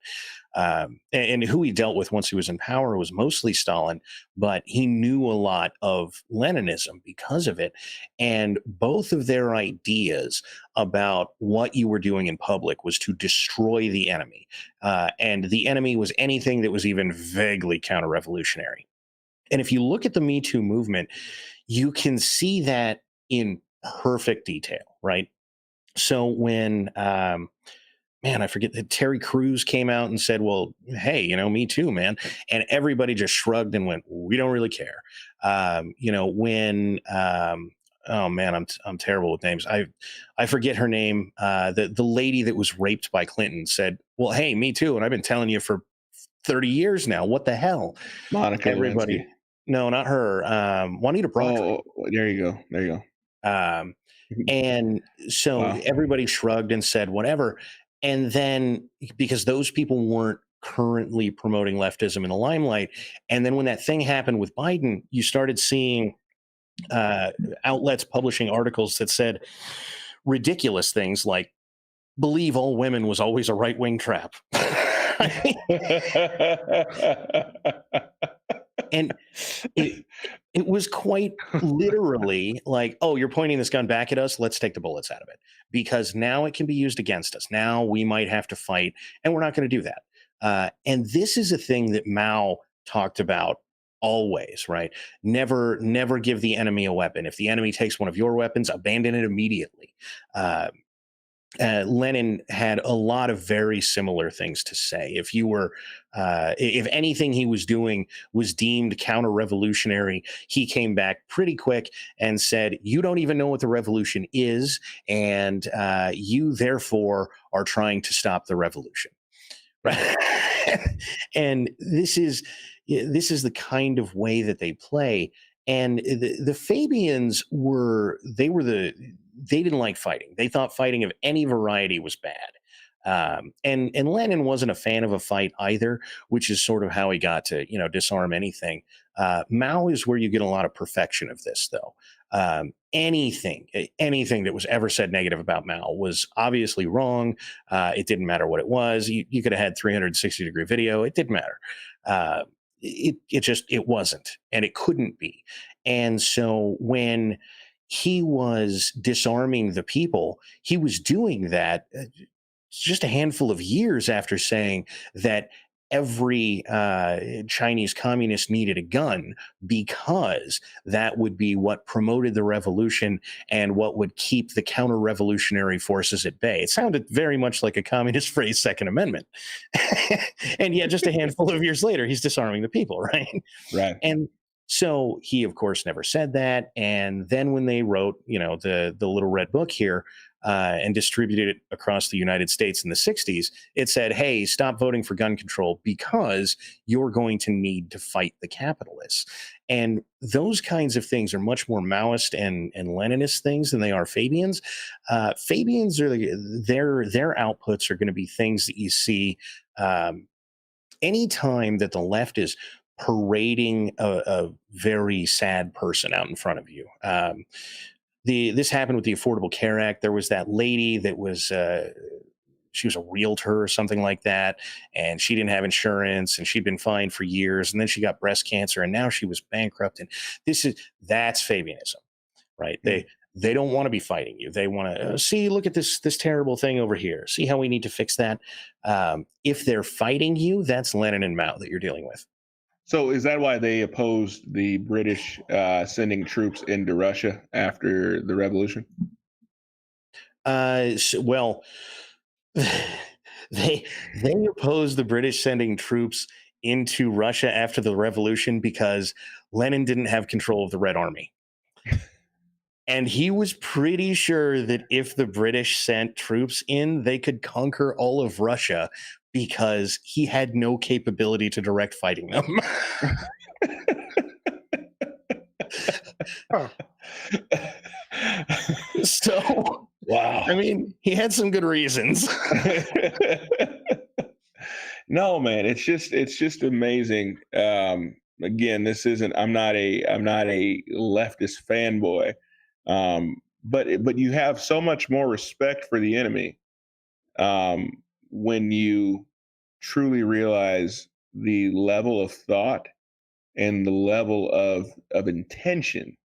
And who he dealt with once he was in power was mostly Stalin, but he knew a lot of Leninism because of it. And both of their ideas about what you were doing in public was to destroy the enemy. And the enemy was anything that was even vaguely counter-revolutionary. And if you look at the Me Too movement, you can see that in perfect detail, right? So when, I forget that Terry Crews came out and said, well, hey, me too, man. And everybody just shrugged and went, we don't really care. When, oh man, I'm terrible with names. I forget her name. The lady that was raped by Clinton said, well, hey, me too. And I've been telling you for 30 years now. What the hell? Monica Everybody. Lewinsky. No, not her. Juanita Brockman. Oh, there you go. And so everybody shrugged and said whatever. And then because those people weren't currently promoting leftism in the limelight, and then when that thing happened with Biden, you started seeing outlets publishing articles that said ridiculous things like, believe all women was always a right-wing trap. And it was quite literally like, oh, you're pointing this gun back at us. Let's take the bullets out of it, because now it can be used against us. Now we might have to fight, and we're not going to do that. And this is a thing that Mao talked about always, right? Never give the enemy a weapon. If the enemy takes one of your weapons, abandon it immediately. Lenin had a lot of very similar things to say. If anything he was doing was deemed counter-revolutionary, he came back pretty quick and said, "You don't even know what the revolution is, and you therefore are trying to stop the revolution." Right? And this is the kind of way that they play. And the Fabians they didn't like fighting. They thought fighting of any variety was bad. And Lenin wasn't a fan of a fight either, which is sort of how he got to disarm anything. Mao is where you get a lot of perfection of this, though. Anything that was ever said negative about Mao was obviously wrong. It didn't matter what it was. You could have had 360-degree video. It didn't matter. It wasn't, and it couldn't be. And so when he was disarming the people, he was doing that just a handful of years after saying that every Chinese communist needed a gun because that would be what promoted the revolution and what would keep the counter-revolutionary forces at bay. It sounded very much like a communist phrase, Second Amendment. And yet just a handful of years later, he's disarming the people, right? Right. And so he, of course, never said that. And then when they wrote, the Little Red Book here, and distributed it across the United States in the 60s, it said, hey, stop voting for gun control because you're going to need to fight the capitalists. And those kinds of things are much more Maoist and Leninist things than they are Fabians. Fabians are their outputs are going to be things that you see anytime that the left is parading a very sad person out in front of you. This happened with the Affordable Care Act. There was that lady that was she was a realtor or something like that, and she didn't have insurance, and she'd been fined for years, and then she got breast cancer, and now she was bankrupt. And that's Fabianism, right? Mm-hmm. They don't want to be fighting you. They want to see, look at this terrible thing over here. See how we need to fix that. If they're fighting you, that's Lenin and Mao that you're dealing with. So is that why they opposed the British sending troops into Russia after the revolution? Well, they opposed the British sending troops into Russia after the revolution because Lenin didn't have control of the Red Army. And he was pretty sure that if the British sent troops in, they could conquer all of Russia because he had no capability to direct fighting them. So, wow. I mean, he had some good reasons. No, man, it's just amazing. Again, I'm not a leftist fanboy. But you have so much more respect for the enemy when you truly realize the level of thought and the level of intention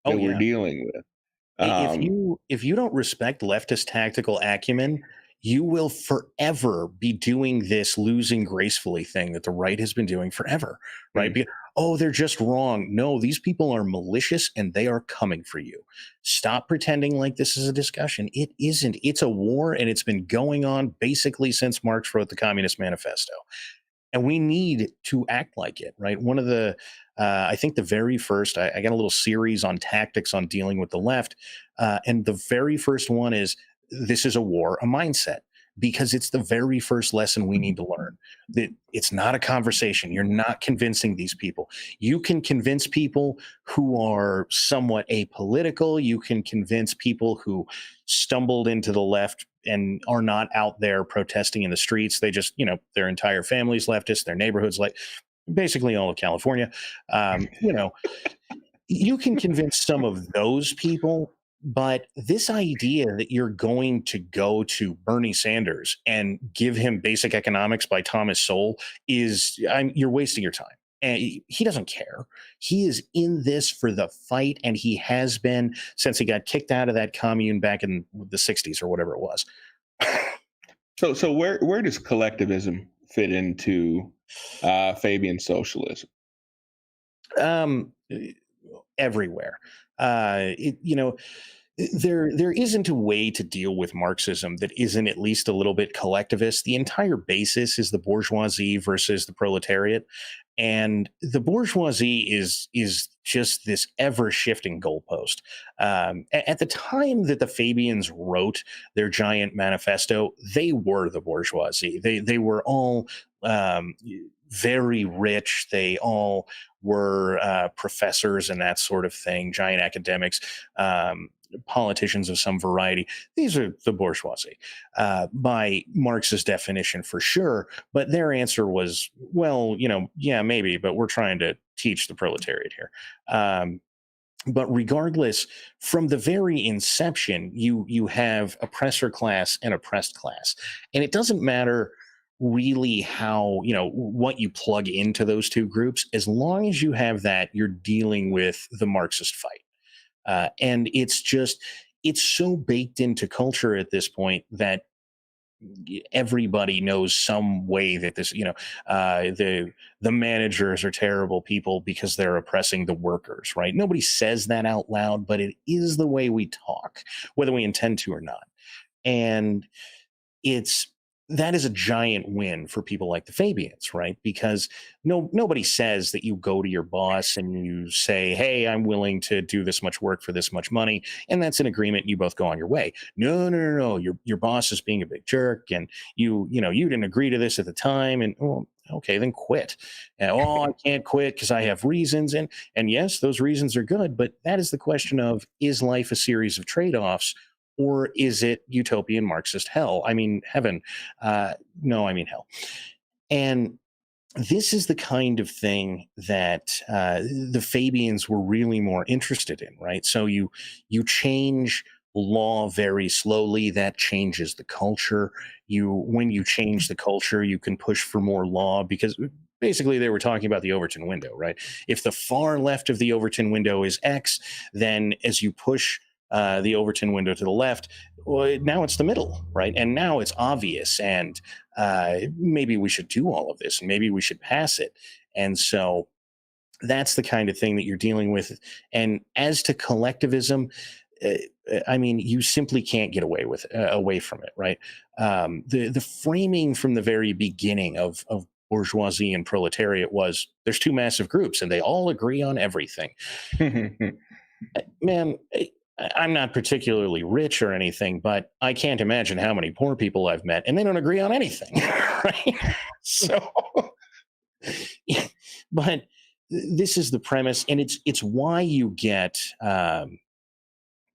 that we're dealing with. If you don't respect leftist tactical acumen, you will forever be doing this losing gracefully thing that the right has been doing forever, right? Mm. They're just wrong. No, these people are malicious and they are coming for you. Stop pretending like this is a discussion. It isn't. It's a war, and it's been going on basically since Marx wrote the Communist Manifesto. And we need to act like it, right? One of the, I think the very first, I got a little series on tactics on dealing with the left. And the very first one is, this is a war, a mindset, because it's the very first lesson we need to learn. That it's not a conversation. You're not convincing these people. You can convince people who are somewhat apolitical. You can convince people who stumbled into the left and are not out there protesting in the streets. They just, their entire family's leftist, their neighborhood's like basically all of California. You can convince some of those people. But this idea that you're going to go to Bernie Sanders and give him Basic Economics by Thomas Sowell you're wasting your time. And he doesn't care. He is in this for the fight, and he has been since he got kicked out of that commune back in the 60s or whatever it was. So where does collectivism fit into Fabian socialism? Everywhere. there isn't a way to deal with Marxism that isn't at least a little bit collectivist. The entire basis is the bourgeoisie versus the proletariat, and the bourgeoisie is just this ever shifting goalpost. At the time that the Fabians wrote their giant manifesto, they were the bourgeoisie. They were all very rich. They all were professors and that sort of thing, giant academics. Politicians of some variety. These are the bourgeoisie, by Marx's definition, for sure. But their answer was, well, yeah, maybe, but we're trying to teach the proletariat here. But regardless, from the very inception, you have oppressor class and oppressed class, and it doesn't matter really how what you plug into those two groups. As long as you have that, you're dealing with the Marxist fight. And it's so baked into culture at this point that everybody knows some way that this, the managers are terrible people because they're oppressing the workers, right? Nobody says that out loud, but it is the way we talk, whether we intend to or not. And that is a giant win for people like the Fabians, right? Because nobody says that you go to your boss and you say, hey, I'm willing to do this much work for this much money. And that's an agreement. And you both go on your way. No. Your boss is being a big jerk. And you didn't agree to this at the time. And okay, then quit. I can't quit because I have reasons. And yes, those reasons are good. But that is the question of, is life a series of trade-offs? Or is it utopian Marxist hell? I mean, heaven. No, I mean hell. And this is the kind of thing that the Fabians were really more interested in, right? So you change law very slowly. That changes the culture. When you change the culture, you can push for more law, because basically they were talking about the Overton window, right? If the far left of the Overton window is X, then as you push the Overton window to the left, well, now it's the middle, right? And now it's obvious, and maybe we should do all of this, and maybe we should pass it. And so that's the kind of thing that you're dealing with. And as to collectivism, I mean, you simply can't get away from it, right? The framing from the very beginning of bourgeoisie and proletariat was, there's two massive groups, and they all agree on everything. Man, I'm not particularly rich or anything, but I can't imagine how many poor people I've met, and they don't agree on anything, right? So, but this is the premise, and it's why you get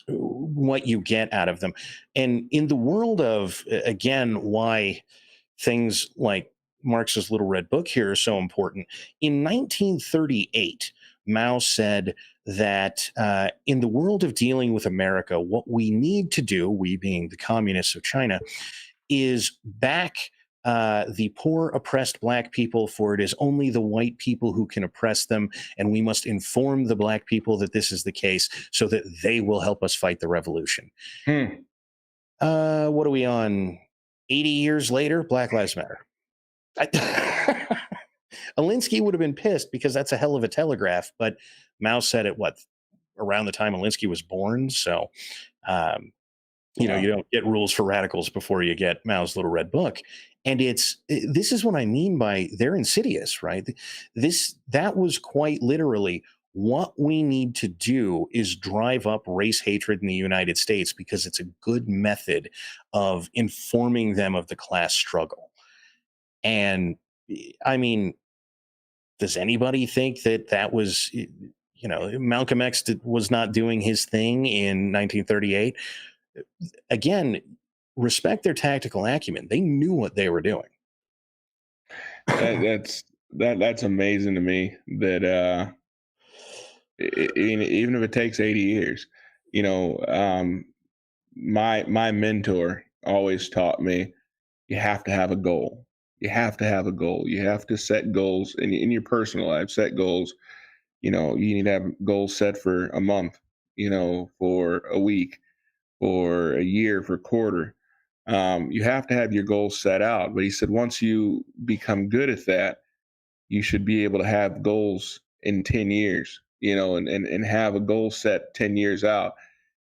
what you get out of them. And in the world of, again, why things like Marx's Little Red Book here are so important. In 1938, Mao said that in the world of dealing with America, what we need to do, we being the communists of China, is back the poor oppressed black people, for it is only the white people who can oppress them, and we must inform the black people that this is the case so that they will help us fight the revolution. What are we on? 80 years later, Black Lives Matter. Alinsky would have been pissed because that's a hell of a telegraph, but Mao said it around the time Alinsky was born. So, you don't get rules for radicals before you get Mao's Little Red Book. And this is what I mean by they're insidious, right? That was quite literally what we need to do is drive up race hatred in the United States, because it's a good method of informing them of the class struggle. And I mean, does anybody think that was, Malcolm X was not doing his thing in 1938? Again, respect their tactical acumen. They knew what they were doing. That's amazing to me. That even if it takes 80 years, my mentor always taught me, you have to have a goal. You have to have a goal. You have to set goals in your personal life. Set goals. You need to have goals set for a month. For a week, for a year, for a quarter. You have to have your goals set out. But he said, once you become good at that, you should be able to have goals in 10 years, and have a goal set 10 years out.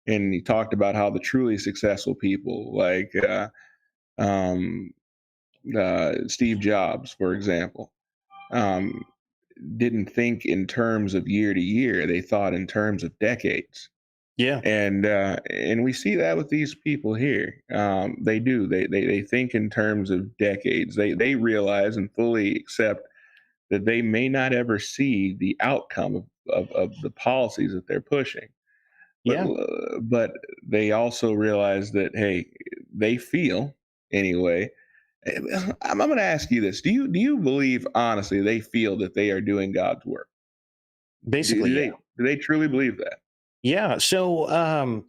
and he talked about how the truly successful people, like Steve Jobs, for example, um, didn't think in terms of year to year. They thought in terms of decades. Yeah. And we see that with these people here. They do. They think in terms of decades. They realize and fully accept that they may not ever see the outcome of the policies that they're pushing. Yeah. But they also realize that, hey, they feel anyway. I'm going to ask you this: Do you believe honestly they feel that they are doing God's work? Basically, yeah. Do they truly believe that? Yeah. So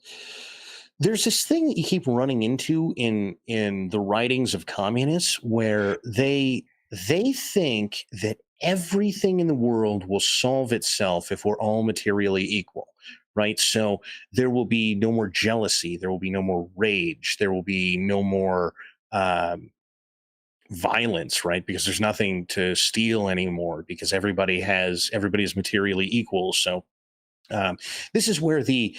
there's this thing that you keep running into in the writings of communists where they think that everything in the world will solve itself if we're all materially equal, right? So there will be no more jealousy, there will be no more rage, there will be no more violence, right? Because there's nothing to steal anymore because everybody is materially equal. So this is where the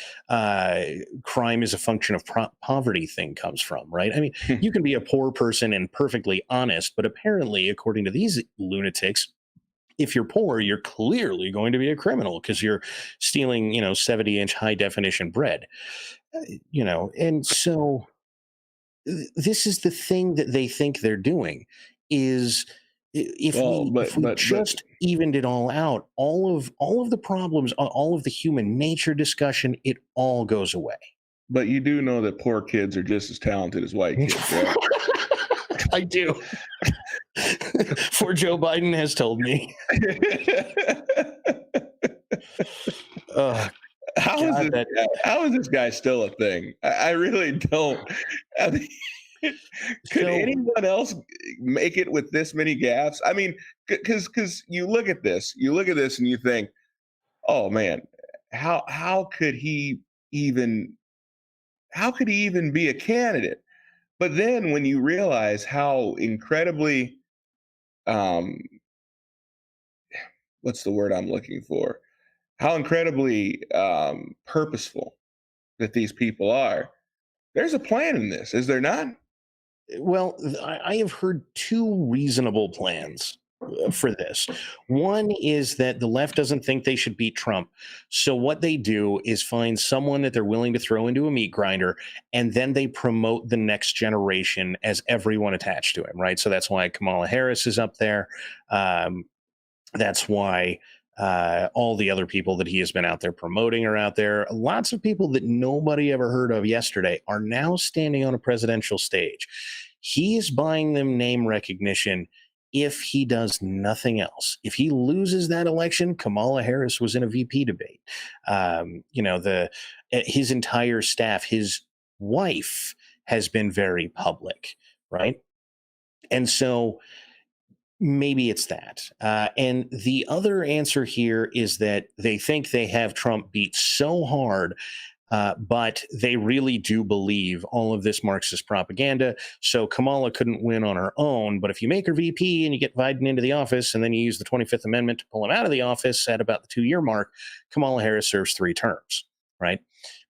crime is a function of poverty thing comes from, right? I mean, you can be a poor person and perfectly honest, but apparently, according to these lunatics, if you're poor, you're clearly going to be a criminal because you're stealing, 70-inch high definition bread, and so this is the thing that they think they're doing is if we just evened it all out, all of the problems, all of the human nature discussion, it all goes away. But you do know that poor kids are just as talented as white kids, right? I do. For Joe Biden has told me. How is this guy still a thing? I really don't. I mean, could anyone else make it with this many gaffes? I mean, because you look at this and you think, oh man, how could he even be a candidate? But then when you realize how incredibly, what's the word I'm looking for? How incredibly purposeful that these people are. There's a plan in this, is there not? Well, I have heard two reasonable plans for this. One is that the left doesn't think they should beat Trump. So what they do is find someone that they're willing to throw into a meat grinder, and then they promote the next generation as everyone attached to him, right? So that's why Kamala Harris is up there. That's why all the other people that he has been out there promoting are out there. Lots of people that nobody ever heard of yesterday are now standing on a presidential stage. He is buying them name recognition if he does nothing else. If he loses that election, Kamala Harris was in a VP debate. His entire staff, his wife has been very public, right? And so maybe it's that. And the other answer here is that they think they have Trump beat so hard, but they really do believe all of this Marxist propaganda. So Kamala couldn't win on her own. But if you make her VP and you get Biden into the office and then you use the 25th Amendment to pull him out of the office at about the 2-year mark, Kamala Harris serves 3 terms, right?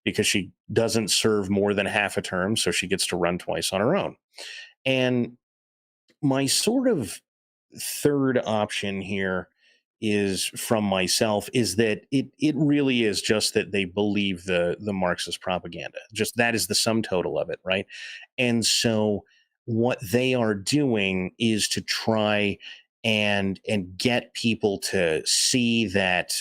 Because she doesn't serve more than half a term. So she gets to run twice on her own. And my sort of third option here is from myself is that it really is just that they believe the Marxist propaganda. Just that is the sum total of it, right? And so what they are doing is to try and get people to see that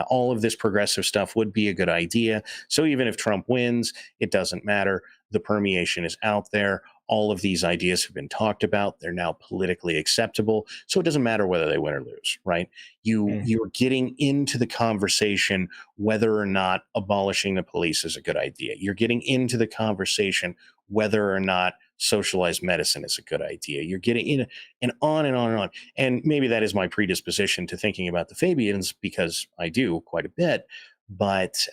all of this progressive stuff would be a good idea. So even if Trump wins, it doesn't matter. The permeation is out there. All of these ideas have been talked about. They're now politically acceptable. So it doesn't matter whether they win or lose, right? You're getting into the conversation whether or not abolishing the police is a good idea. You're getting into the conversation whether or not socialized medicine is a good idea. You're getting in and on and on and on. And maybe that is my predisposition to thinking about the Fabians because I do quite a bit. But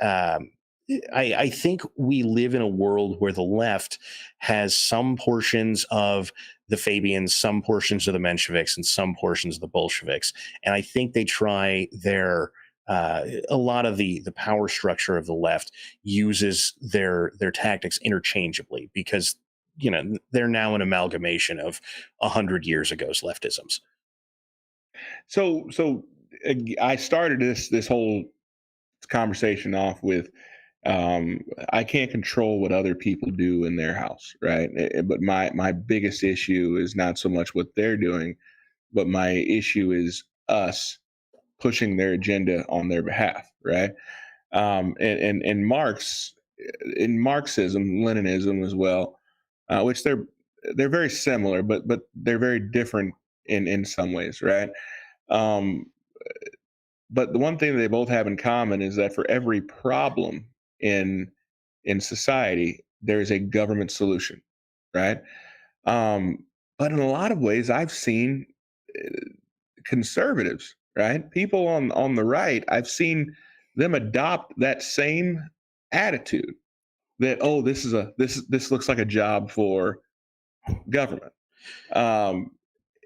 I think we live in a world where the left has some portions of the Fabians, some portions of the Mensheviks, and some portions of the Bolsheviks. And I think they try their a lot of the power structure of the left uses their tactics interchangeably because they're now an amalgamation of 100 years ago's leftisms. So I started this whole conversation off with I can't control what other people do in their house, right? But my biggest issue is not so much what they're doing, but my issue is us pushing their agenda on their behalf, right? And Marx, in Marxism, Leninism as well, which they're very similar, but they're very different in some ways, right? Um, but the one thing that they both have in common is that for every problem in society, there is a government solution, right? But in a lot of ways, I've seen conservatives, right? People on the right, I've seen them adopt that same attitude that, oh, this looks like a job for government.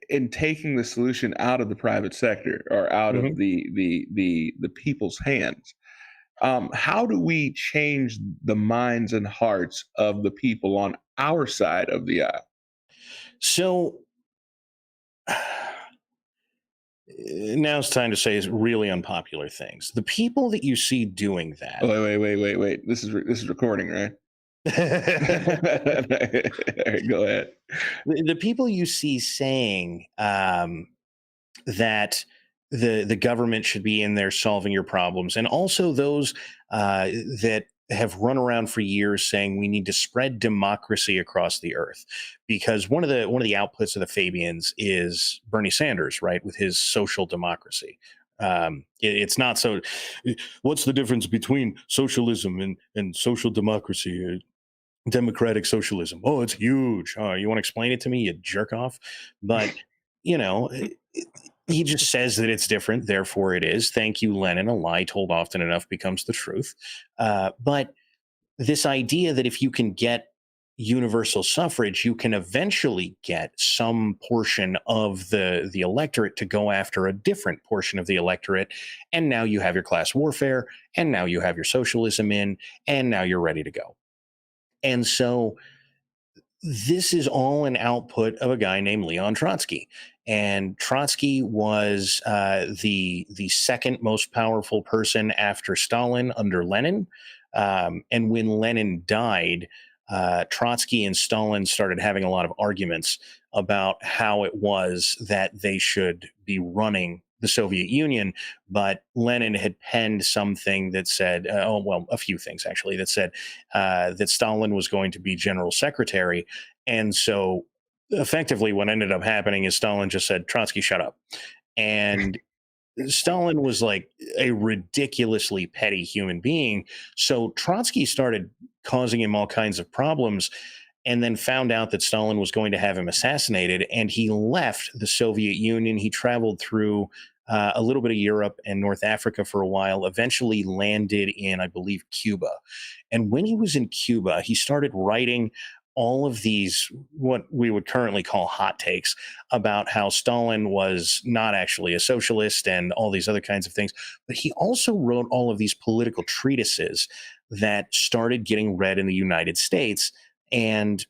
In taking the solution out of the private sector or out of the people's hands. How do we change the minds and hearts of the people on our side of the aisle? So now it's time to say is really unpopular things. The people that you see doing that. Oh, wait. This is recording, right? All right, go ahead. The people you see saying that the government should be in there solving your problems, and also those that have run around for years saying we need to spread democracy across the earth, because one of the outputs of the Fabians is Bernie Sanders, right, with his social democracy. It's not so. What's the difference between socialism and social democracy? Democratic socialism. Oh, it's huge. Oh, you want to explain it to me, you jerk off? But he just says that it's different, therefore it is. Thank you, Lenin. A lie told often enough becomes the truth. But this idea that if you can get universal suffrage, you can eventually get some portion of the electorate to go after a different portion of the electorate. And now you have your class warfare, and now you have your socialism in, and now you're ready to go. And so this is all an output of a guy named Leon Trotsky. And Trotsky was the second most powerful person after Stalin under Lenin. And when Lenin died, Trotsky and Stalin started having a lot of arguments about how it was that they should be running the Soviet Union. But Lenin had penned something that said, a few things actually, that said that Stalin was going to be general secretary. And so effectively what ended up happening is Stalin just said, Trotsky, shut up. And Stalin was like a ridiculously petty human being. So Trotsky started causing him all kinds of problems, and then found out that Stalin was going to have him assassinated, and he left the Soviet Union. He traveled through a little bit of Europe and North Africa for a while, eventually landed in, I believe, Cuba. And when he was in Cuba, he started writing all of these, what we would currently call hot takes, about how Stalin was not actually a socialist and all these other kinds of things. But he also wrote all of these political treatises that started getting read in the United States. And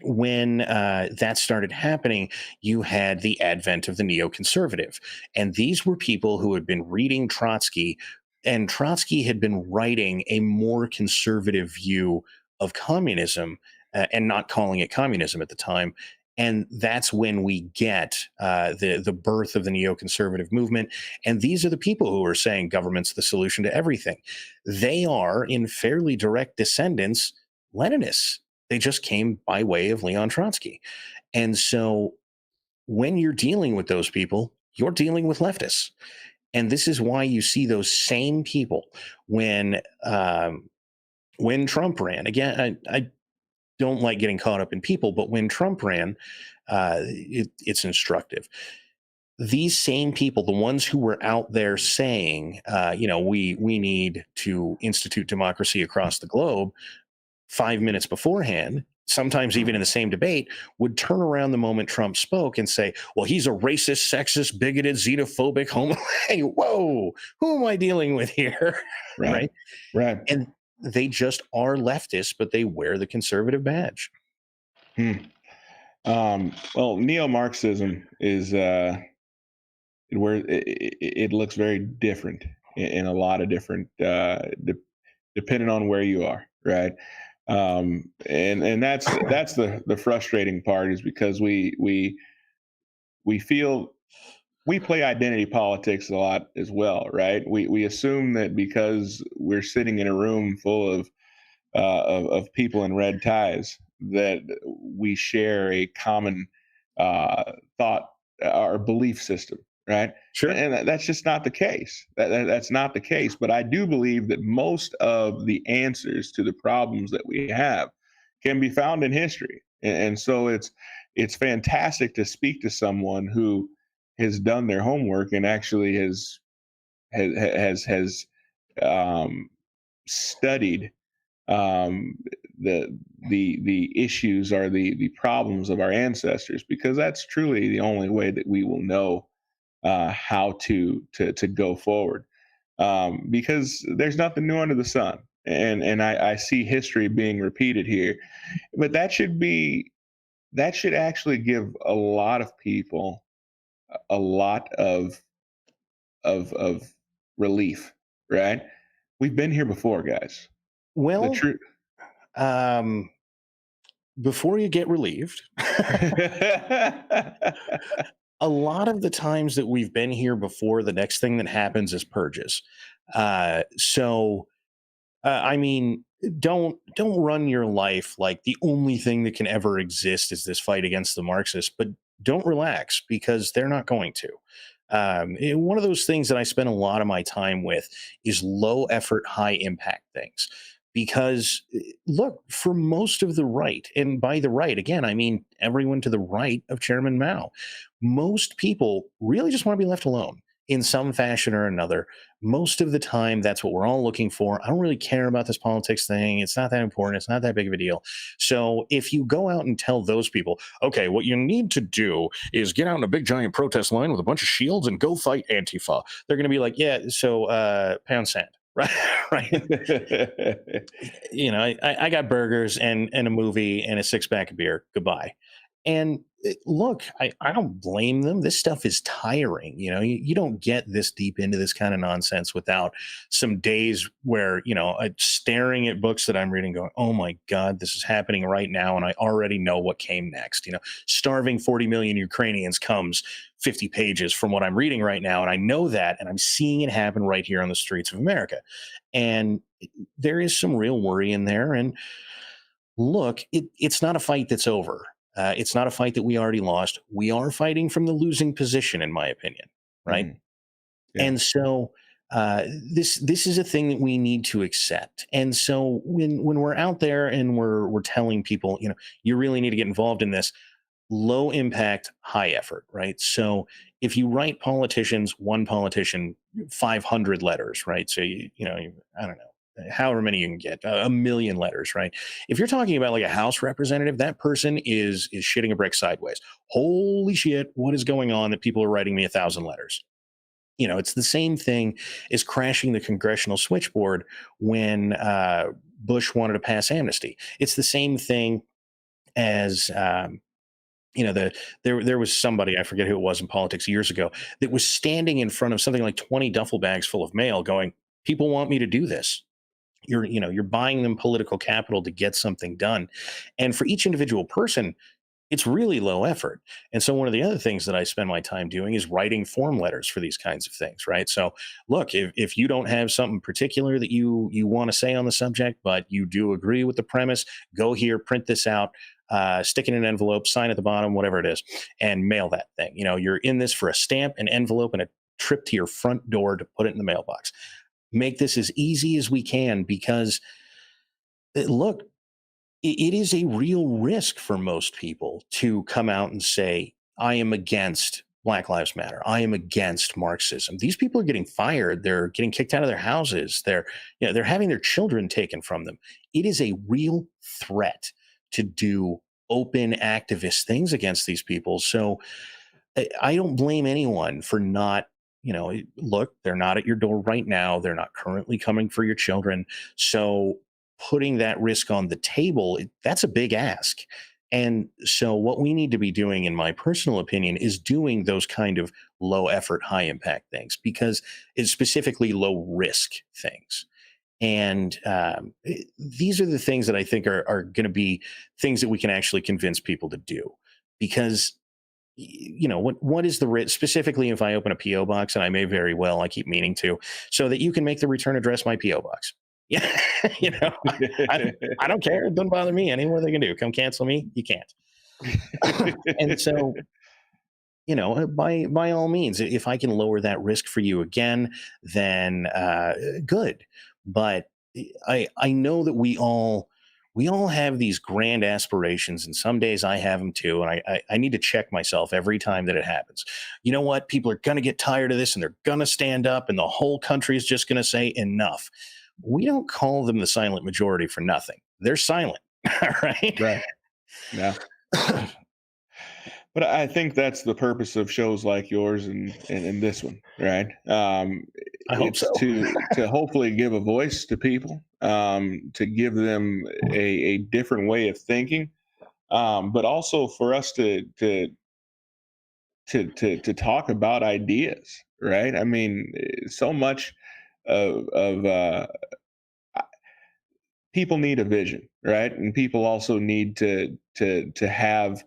when that started happening, you had the advent of the neoconservative. And these were people who had been reading Trotsky, and Trotsky had been writing a more conservative view of communism and not calling it communism at the time. And that's when we get the birth of the neoconservative movement. And these are the people who are saying government's the solution to everything. They are, in fairly direct descendants, Leninists. They just came by way of Leon Trotsky. And so when you're dealing with those people, you're dealing with leftists. And this is why you see those same people when Trump ran. Again, I don't like getting caught up in people, but when Trump ran, it's instructive. These same people, the ones who were out there saying, we need to institute democracy across the globe, 5 minutes beforehand, sometimes even in the same debate, would turn around the moment Trump spoke and say, well, he's a racist, sexist, bigoted, xenophobic, homo. Hey, whoa, who am I dealing with here? Right. And they just are leftists, but they wear the conservative badge. Well, neo-Marxism is where it looks very different in a lot of different, depending on where you are, right? And that's the frustrating part, is because we feel we play identity politics a lot as well, right? We assume that because we're sitting in a room full of people in red ties, that we share a common thought or belief system, right? Sure. And that's just not the case. That's not the case. But I do believe that most of the answers to the problems that we have can be found in history. And so it's fantastic to speak to someone who has done their homework and actually has studied the issues or the problems of our ancestors, because that's truly the only way that we will know how to go forward, because there's nothing new under the sun, and I see history being repeated here, but that should actually give a lot of people a lot of relief, right? We've been here before, guys. Well, before you get relieved, a lot of the times that we've been here before, the next thing that happens is purges. I mean, don't run your life like the only thing that can ever exist is this fight against the Marxists, but don't relax, because they're not going to. One of those things that I spend a lot of my time with is low effort, high impact things. Because look, for most of the right, and by the right, again, I mean everyone to the right of Chairman Mao, most people really just want to be left alone in some fashion or another. Most of the time, that's what we're all looking for. I don't really care about this politics thing. It's not that important. It's not that big of a deal. So if you go out and tell those people, okay, what you need to do is get out in a big giant protest line with a bunch of shields and go fight Antifa, they're going to be like, yeah, so pound sand. Right. You know, I got burgers and a movie and a 6-pack of beer. Goodbye. And look, I don't blame them. This stuff is tiring. You know, you don't get this deep into this kind of nonsense without some days where, you know, staring at books that I'm reading going, oh my God, this is happening right now. And I already know what came next. You know, starving 40 million Ukrainians comes 50 pages from what I'm reading right now. And I know that, and I'm seeing it happen right here on the streets of America. And there is some real worry in there. And look, it's not a fight that's over. It's not a fight that we already lost. We are fighting from the losing position, in my opinion, right? Yeah. And so this is a thing that we need to accept. And so when we're out there and we're telling people, you know, you really need to get involved in this, low impact, high effort, right? So if you write politicians, one politician, 500 letters, right? So I don't know, however many you can get, a million letters, right? If you're talking about like a House representative, that person is shitting a brick sideways. Holy shit, what is going on that people are writing me 1,000 letters? You know, it's the same thing as crashing the congressional switchboard when Bush wanted to pass amnesty. It's the same thing as you know, there was somebody, I forget who it was in politics years ago, that was standing in front of something like 20 duffel bags full of mail going, people want me to do this. You're buying them political capital to get something done. And for each individual person, it's really low effort. And so one of the other things that I spend my time doing is writing form letters for these kinds of things, right? So look, if you don't have something particular that you want to say on the subject, but you do agree with the premise, go here, print this out, stick it in an envelope, sign at the bottom, whatever it is, and mail that thing. You know, you're in this for a stamp, an envelope, and a trip to your front door to put it in the mailbox. Make this as easy as we can, because look, it is a real risk for most people to come out and say, I am against Black Lives Matter. I am against Marxism. These people are getting fired. They're getting kicked out of their houses. They're having their children taken from them. It is a real threat to do open activist things against these people. So I don't blame anyone for not, look, they're not at your door right now. They're not currently coming for your children. So putting that risk on the table, that's a big ask. And so what we need to be doing, in my personal opinion, is doing those kind of low effort, high impact things, because it's specifically low risk things. And these are the things that I think are going to be things that we can actually convince people to do. Because what is the risk, specifically if I open a PO box, and I may very well, I keep meaning to, so that you can make the return address my PO box. Yeah, I don't care. It doesn't bother me. Any more they can do. Come cancel me. You can't. And so, by all means, if I can lower that risk for you again, then good. But I know that we all have these grand aspirations, and some days I have them too. And I need to check myself every time that it happens. You know what? People are going to get tired of this, and they're going to stand up, and the whole country is just going to say enough. We don't call them the silent majority for nothing. They're silent. All right. Right. Yeah. But I think that's the purpose of shows like yours and this one, right? I hope so. to hopefully give a voice to people, to give them a different way of thinking, but also for us to talk about ideas, right? I mean, so much of people need a vision, right? And people also need to have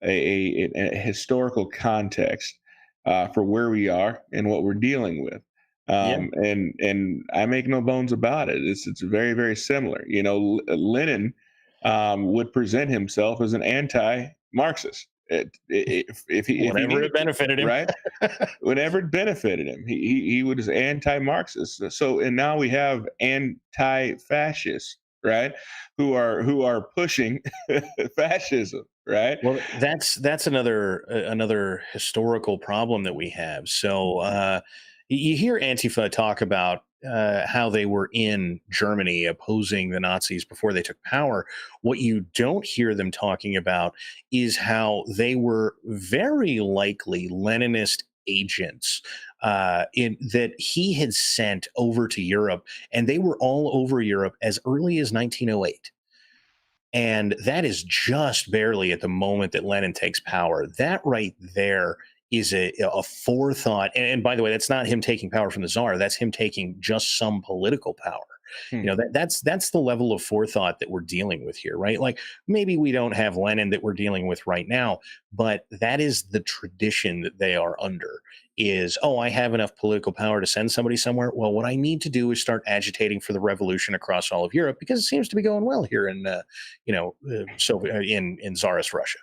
a historical context for where we are and what we're dealing with. And I make no bones about it. It's very, very similar. Lenin would present himself as an anti-Marxist. If he it benefited him, right? Whenever it benefited him, he was anti-Marxist. So, and now we have anti-fascists, right? Who are pushing fascism, right? Well, that's another historical problem that we have. So you hear Antifa talk about how they were in Germany opposing the Nazis before they took power. What you don't hear them talking about is how they were very likely Leninist agents that he had sent over to Europe, and they were all over Europe as early as 1908. And that is just barely at the moment that Lenin takes power. That right there is a forethought. And by the way, that's not him taking power from the czar. That's him taking just some political power. That's the level of forethought that we're dealing with here, right? Like, maybe we don't have Lenin that we're dealing with right now, but that is the tradition that they are under. Is, I have enough political power to send somebody somewhere. Well, what I need to do is start agitating for the revolution across all of Europe, because it seems to be going well here in in Tsarist Russia.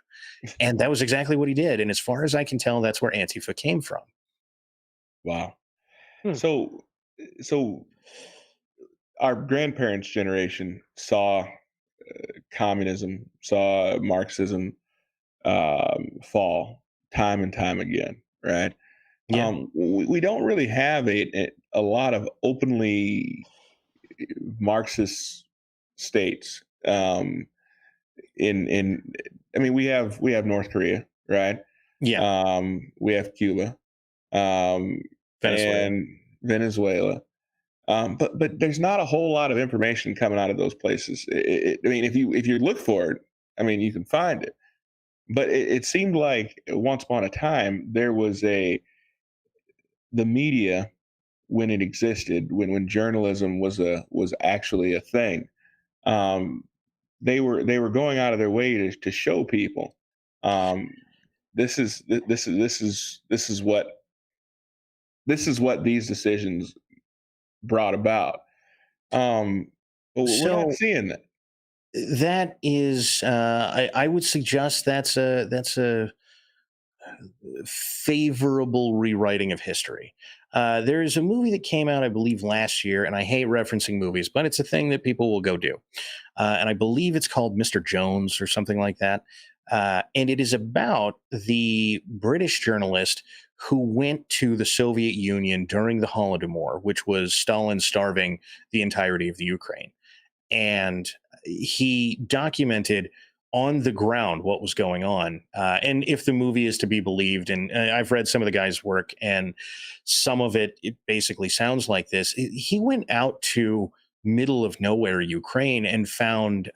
And that was exactly what he did. And as far as I can tell, that's where Antifa came from. Wow. So our grandparents' generation saw communism, saw Marxism fall time and time again, right? Yeah. We don't really have a lot of openly Marxist states. I mean, we have North Korea, right? Yeah. We have Cuba, and Venezuela. But there's not a whole lot of information coming out of those places. I mean, if you look for it, I mean, you can find it. But it seemed like once upon a time there was the media, when it existed, when journalism was actually a thing. They were going out of their way to show people this is what these decisions brought about. But we're not seeing that. That is, I would suggest that's a favorable rewriting of history. There is a movie that came out, I believe, last year, and I hate referencing movies, but it's a thing that people will go do. And I believe it's called Mr. Jones or something like that. And it is about the British journalist who went to the Soviet Union during the Holodomor, which was Stalin starving the entirety of the Ukraine. And he documented on the ground what was going on. And if the movie is to be believed, and I've read some of the guy's work, and some of it basically sounds like this. He went out to middle of nowhere Ukraine and found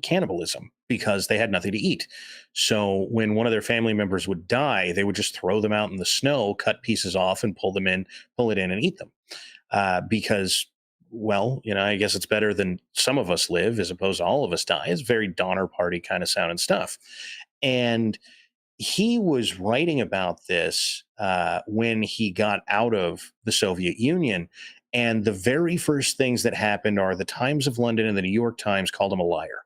cannibalism because they had nothing to eat. So when one of their family members would die, they would just throw them out in the snow, cut pieces off, and pull it in, and eat them. Because, well, I guess it's better than some of us live as opposed to all of us die. It's very Donner Party kind of sounding stuff. And he was writing about this when he got out of the Soviet Union. And the very first things that happened are the Times of London and the New York Times called him a liar.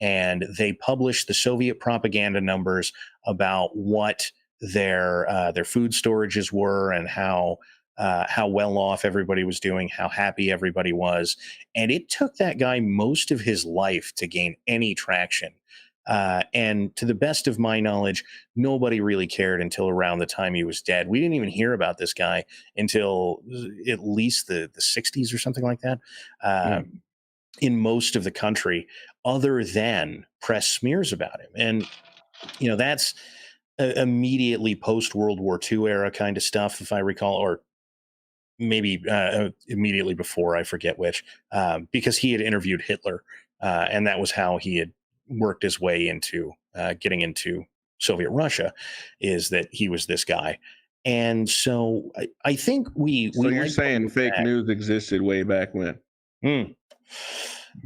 And they published the Soviet propaganda numbers about what their food storages were, and how well off everybody was doing, how happy everybody was. And it took that guy most of his life to gain any traction. And to the best of my knowledge, nobody really cared until around the time he was dead. We didn't even hear about this guy until at least the 60s or something like that. In most of the country, other than press smears about him. And, that's immediately post World War II era kind of stuff, if I recall, or maybe immediately before, I forget which, because he had interviewed Hitler, and that was how he had worked his way into getting into Soviet Russia, is that he was this guy. And so I think we. So you're saying fake news existed way back when?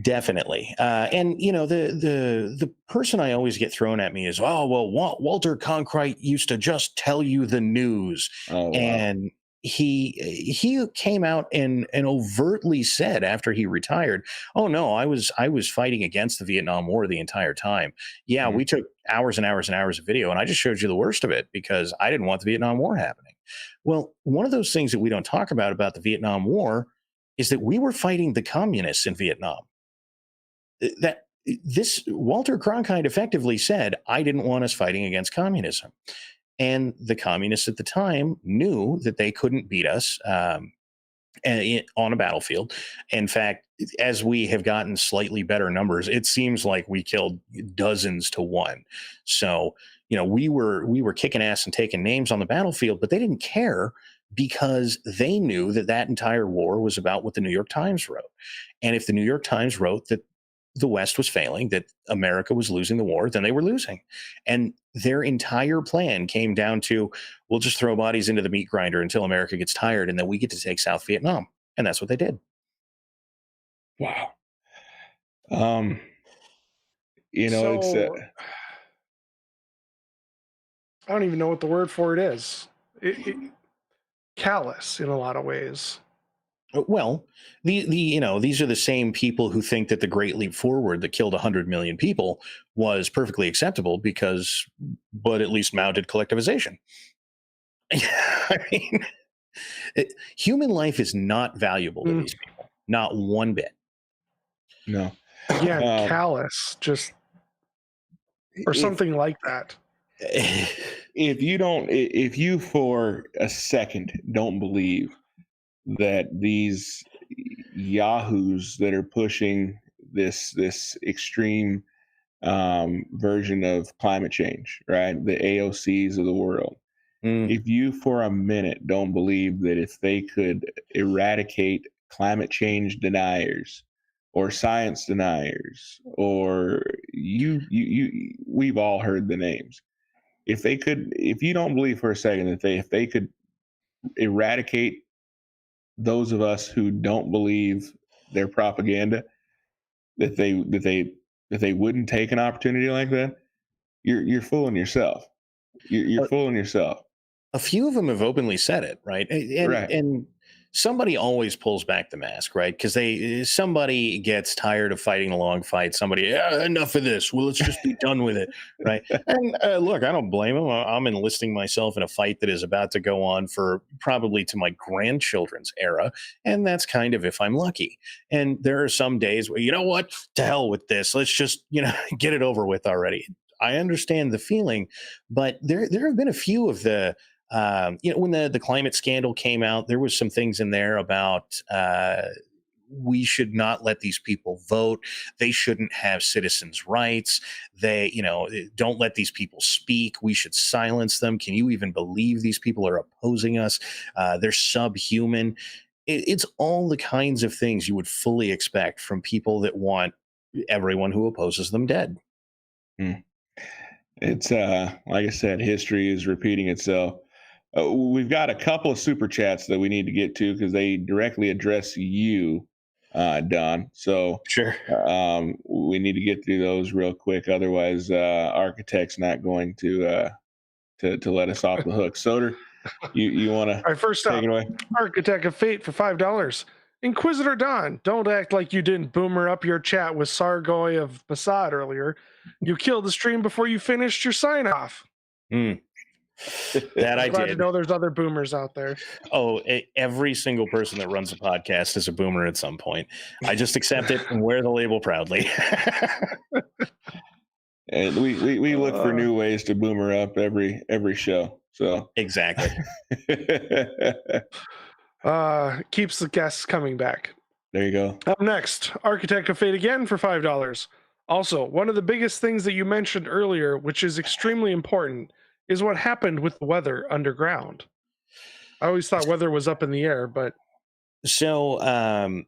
Definitely. And the person I always get thrown at me is, oh, well, Walter Cronkite used to just tell you the news. Oh, wow. And he came out and overtly said after he retired, oh no, I was fighting against the Vietnam War the entire time. Yeah, we took hours and hours and hours of video, and I just showed you the worst of it because I didn't want the Vietnam War happening. Well, one of those things that we don't talk about the Vietnam War is that we were fighting the communists in Vietnam. That this Walter Cronkite effectively said, I didn't want us fighting against communism. And the communists at the time knew that they couldn't beat us on a battlefield. In fact, as we have gotten slightly better numbers, it seems like we killed dozens to one. So, we were kicking ass and taking names on the battlefield, but they didn't care because they knew that entire war was about what the New York Times wrote. And if the New York Times wrote that the West was failing, that America was losing the war, then they were losing. And their entire plan came down to, we'll just throw bodies into the meat grinder until America gets tired, and then we get to take South Vietnam. And that's what they did. Wow. It's I don't even know what the word for it is. Callous in a lot of ways. Well, these are the same people who think that the Great Leap Forward that killed 100 million people was perfectly acceptable but at least Mao did collectivization. I mean, human life is not valuable to these people, not one bit. No. Yeah, callous, or something like that. If you for a second don't believe that these yahoos that are pushing this extreme version of climate change, right? The AOCs of the world. If you for a minute don't believe that if they could eradicate climate change deniers or science deniers, or we've all heard the names. If you don't believe for a second that if they could eradicate those of us who don't believe their propaganda, that they wouldn't take an opportunity like that, you're fooling yourself. You're fooling yourself. A few of them have openly said it, right? And somebody always pulls back the mask, right? Because somebody gets tired of fighting a long fight. Somebody, enough of this. Well, let's just be done with it, right? And look, I don't blame them. I'm enlisting myself in a fight that is about to go on for probably to my grandchildren's era, and that's kind of if I'm lucky. And there are some days where, you know what, to hell with this. Let's just get it over with already. I understand the feeling, but there have been a few of the. When the climate scandal came out, there was some things in there about we should not let these people vote. They shouldn't have citizens' rights. They, don't let these people speak. We should silence them. Can you even believe these people are opposing us? They're subhuman. It's all the kinds of things you would fully expect from people that want everyone who opposes them dead. It's like I said, history is repeating itself. We've got a couple of super chats that we need to get to because they directly address you, Don. So sure, we need to get through those real quick. Otherwise, Architect's not going to let us off the hook. Soder, you want to? All right, first up, Architect of Fate for $5. Inquisitor Don, don't act like you didn't boomer up your chat with Sargoy of Mossad earlier. You killed the stream before you finished your sign off. That I'm glad to know there's other boomers out there. Oh, every single person that runs a podcast is a boomer at some point. I just accept it and wear the label proudly. And we look for new ways to boomer up every show. So exactly. Keeps the guests coming back. There you go. Up next, Architect of Fate again for $5. Also, one of the biggest things that you mentioned earlier, which is extremely important, is what happened with the weather underground. I always thought weather was up in the air, but so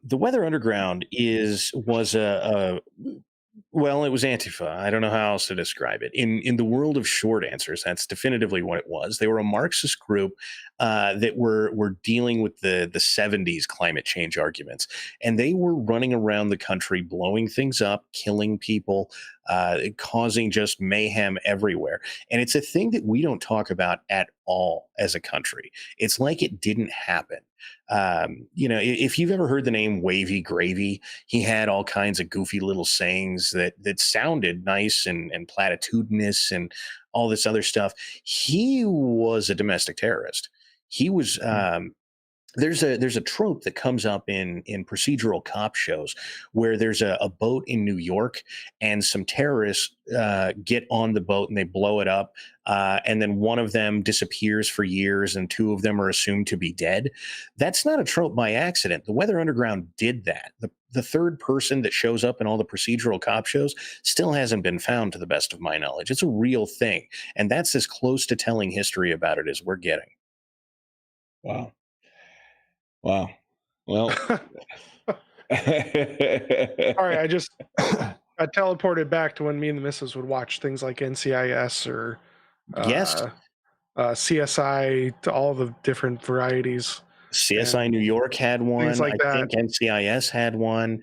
the weather underground was well, it was Antifa. I don't know how else to describe it. In the world of short answers, that's definitively what it was. They were a Marxist group that were dealing with the 70s climate change arguments. And they were running around the country, blowing things up, killing people, causing just mayhem everywhere. And it's a thing that we don't talk about at all as a country. It's like it didn't happen. If you've ever heard the name Wavy Gravy, he had all kinds of goofy little sayings that sounded nice and platitudinous and all this other stuff. He was a domestic terrorist. He was there's a trope that comes up in procedural cop shows where there's a boat in New York and some terrorists get on the boat and they blow it up, and then one of them disappears for years and two of them are assumed to be dead. That's not a trope by accident. The Weather Underground did that. The third person that shows up in all the procedural cop shows still hasn't been found, to the best of my knowledge. It's a real thing, and that's as close to telling history about it as we're getting. Wow. Well, all right. I teleported back to when me and the missus would watch things like NCIS or CSI, to all the different varieties. CSI New York had one. I think NCIS had one.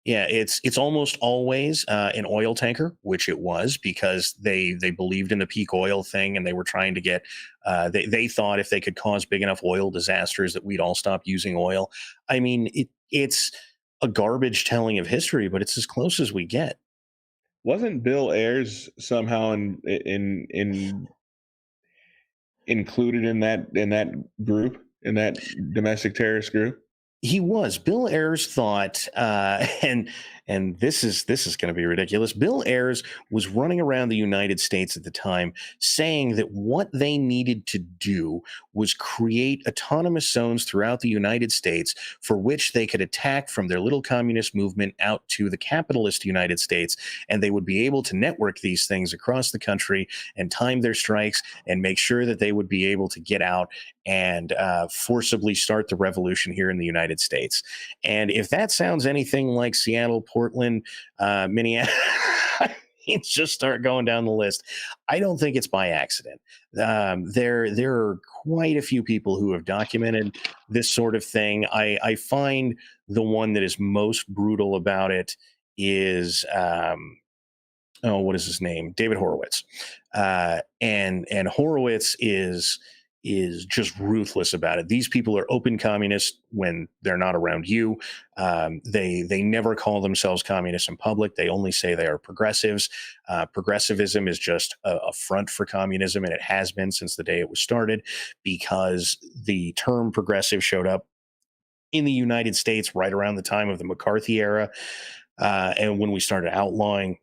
Yeah, it's almost always an oil tanker, which it was because they believed in the peak oil thing and they were trying to get. They thought if they could cause big enough oil disasters that we'd all stop using oil. I mean, it's a garbage telling of history, but it's as close as we get. Wasn't Bill Ayers somehow included in that group, in that domestic terrorist group? He was. Bill Ayers thought, and this is going to be ridiculous. Bill Ayers was running around the United States at the time saying that what they needed to do was create autonomous zones throughout the United States for which they could attack from their little communist movement out to the capitalist United States, and they would be able to network these things across the country and time their strikes and make sure that they would be able to get out and forcibly start the revolution here in the United States. And if that sounds anything like Seattle, Portland, Minneapolis, just start going down the list. I don't think it's by accident. There are quite a few people who have documented this sort of thing. I find the one that is most brutal about it is what is his name? David Horowitz. And Horowitz is just ruthless about it. These people are open communists when they're not around you. They never call themselves communists in public. They only say they are progressives. Progressivism is just a front for communism, and it has been since the day it was started, because the term progressive showed up in the United States right around the time of the McCarthy era, and when we started outlawing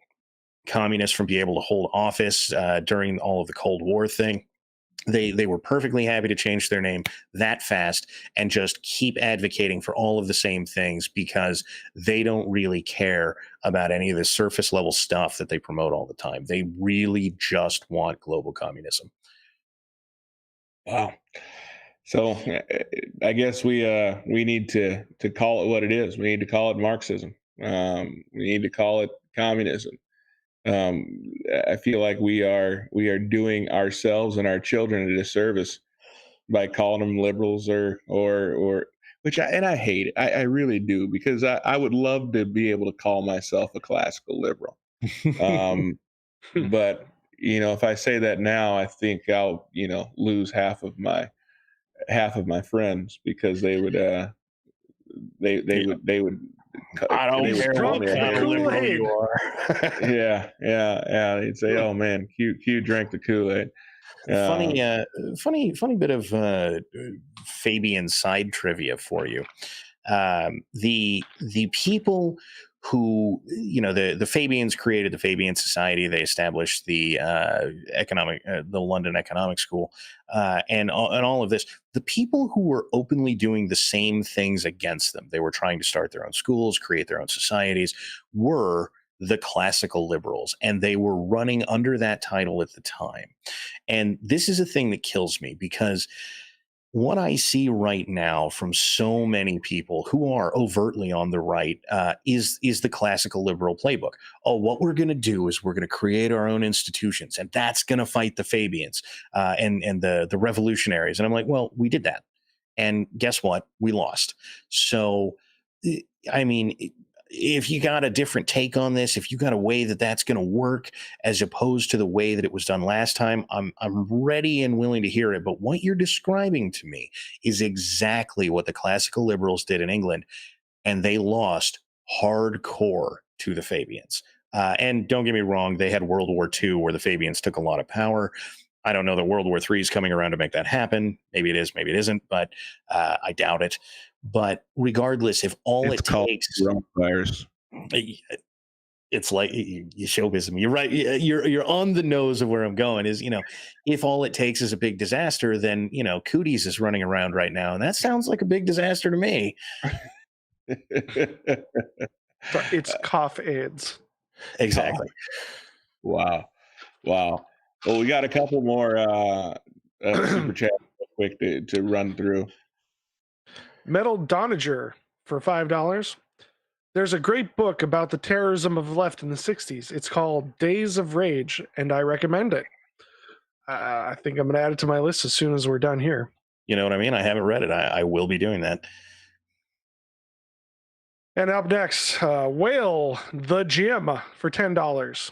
communists from being able to hold office during all of the Cold War thing. They were perfectly happy to change their name that fast and just keep advocating for all of the same things because they don't really care about any of the surface level stuff that they promote all the time. They really just want global communism. Wow. So I guess we need to call it what it is. We need to call it Marxism. We need to call it communism. I feel like we are doing ourselves and our children a disservice by calling them liberals or which I hate it. I really do, because I would love to be able to call myself a classical liberal. But if I say that now, I think I'll lose half of my friends, because they would I don't care what kind of liberal you are. yeah. They'd say, "Oh man, Q drank the Kool-Aid." Funny bit of Fabian side trivia for you. The people who, the Fabians created the Fabian Society. They established the the London Economic School, and all of this. The people who were openly doing the same things against them, they were trying to start their own schools, create their own societies, were the classical liberals, and they were running under that title at the time. And this is a thing that kills me, because what I see right now from so many people who are overtly on the right is the classical liberal playbook. Oh, what we're going to do is we're going to create our own institutions, and that's going to fight the Fabians and the revolutionaries. And I'm like, well, we did that, and guess what? We lost. So, I mean, if you got a different take on this, if you got a way that that's going to work as opposed to the way that it was done last time, I'm ready and willing to hear it. But what you're describing to me is exactly what the classical liberals did in England, and they lost hardcore to the Fabians. And don't get me wrong, they had World War II where the Fabians took a lot of power. I don't know that World War III is coming around to make that happen. Maybe it is, maybe it isn't, but I doubt it. But regardless, if all it takes, it's like you showbiz me. You're right. You're on the nose of where I'm going. Is if all it takes is a big disaster, then Cooties is running around right now, and that sounds like a big disaster to me. It's cough AIDS. Exactly. Wow. Well, we got a couple more super chats quick to run through. Metal Donager for $5. There's a great book about the terrorism of the left in the 60s. It's called Days of Rage, and I recommend it. I think I'm going to add it to my list as soon as we're done here. You know what I mean? I haven't read it. I will be doing that. And up next, Whale the Gym for $10.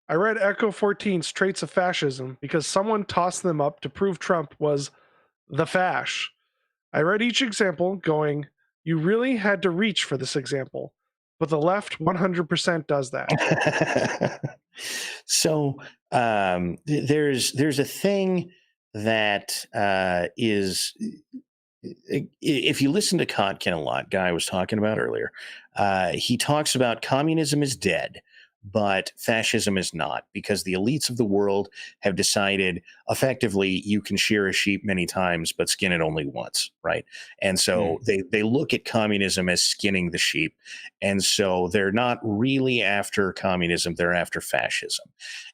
I read Echo 14's Traits of Fascism because someone tossed them up to prove Trump was the fash. I read each example going, you really had to reach for this example, but the left 100% does that. So there's a thing that is, if you listen to Kotkin a lot, guy I was talking about earlier, he talks about communism is dead, but fascism is not, because the elites of the world have decided effectively you can shear a sheep many times but skin it only once, right? And so they look at communism as skinning the sheep, and so they're not really after communism, they're after fascism.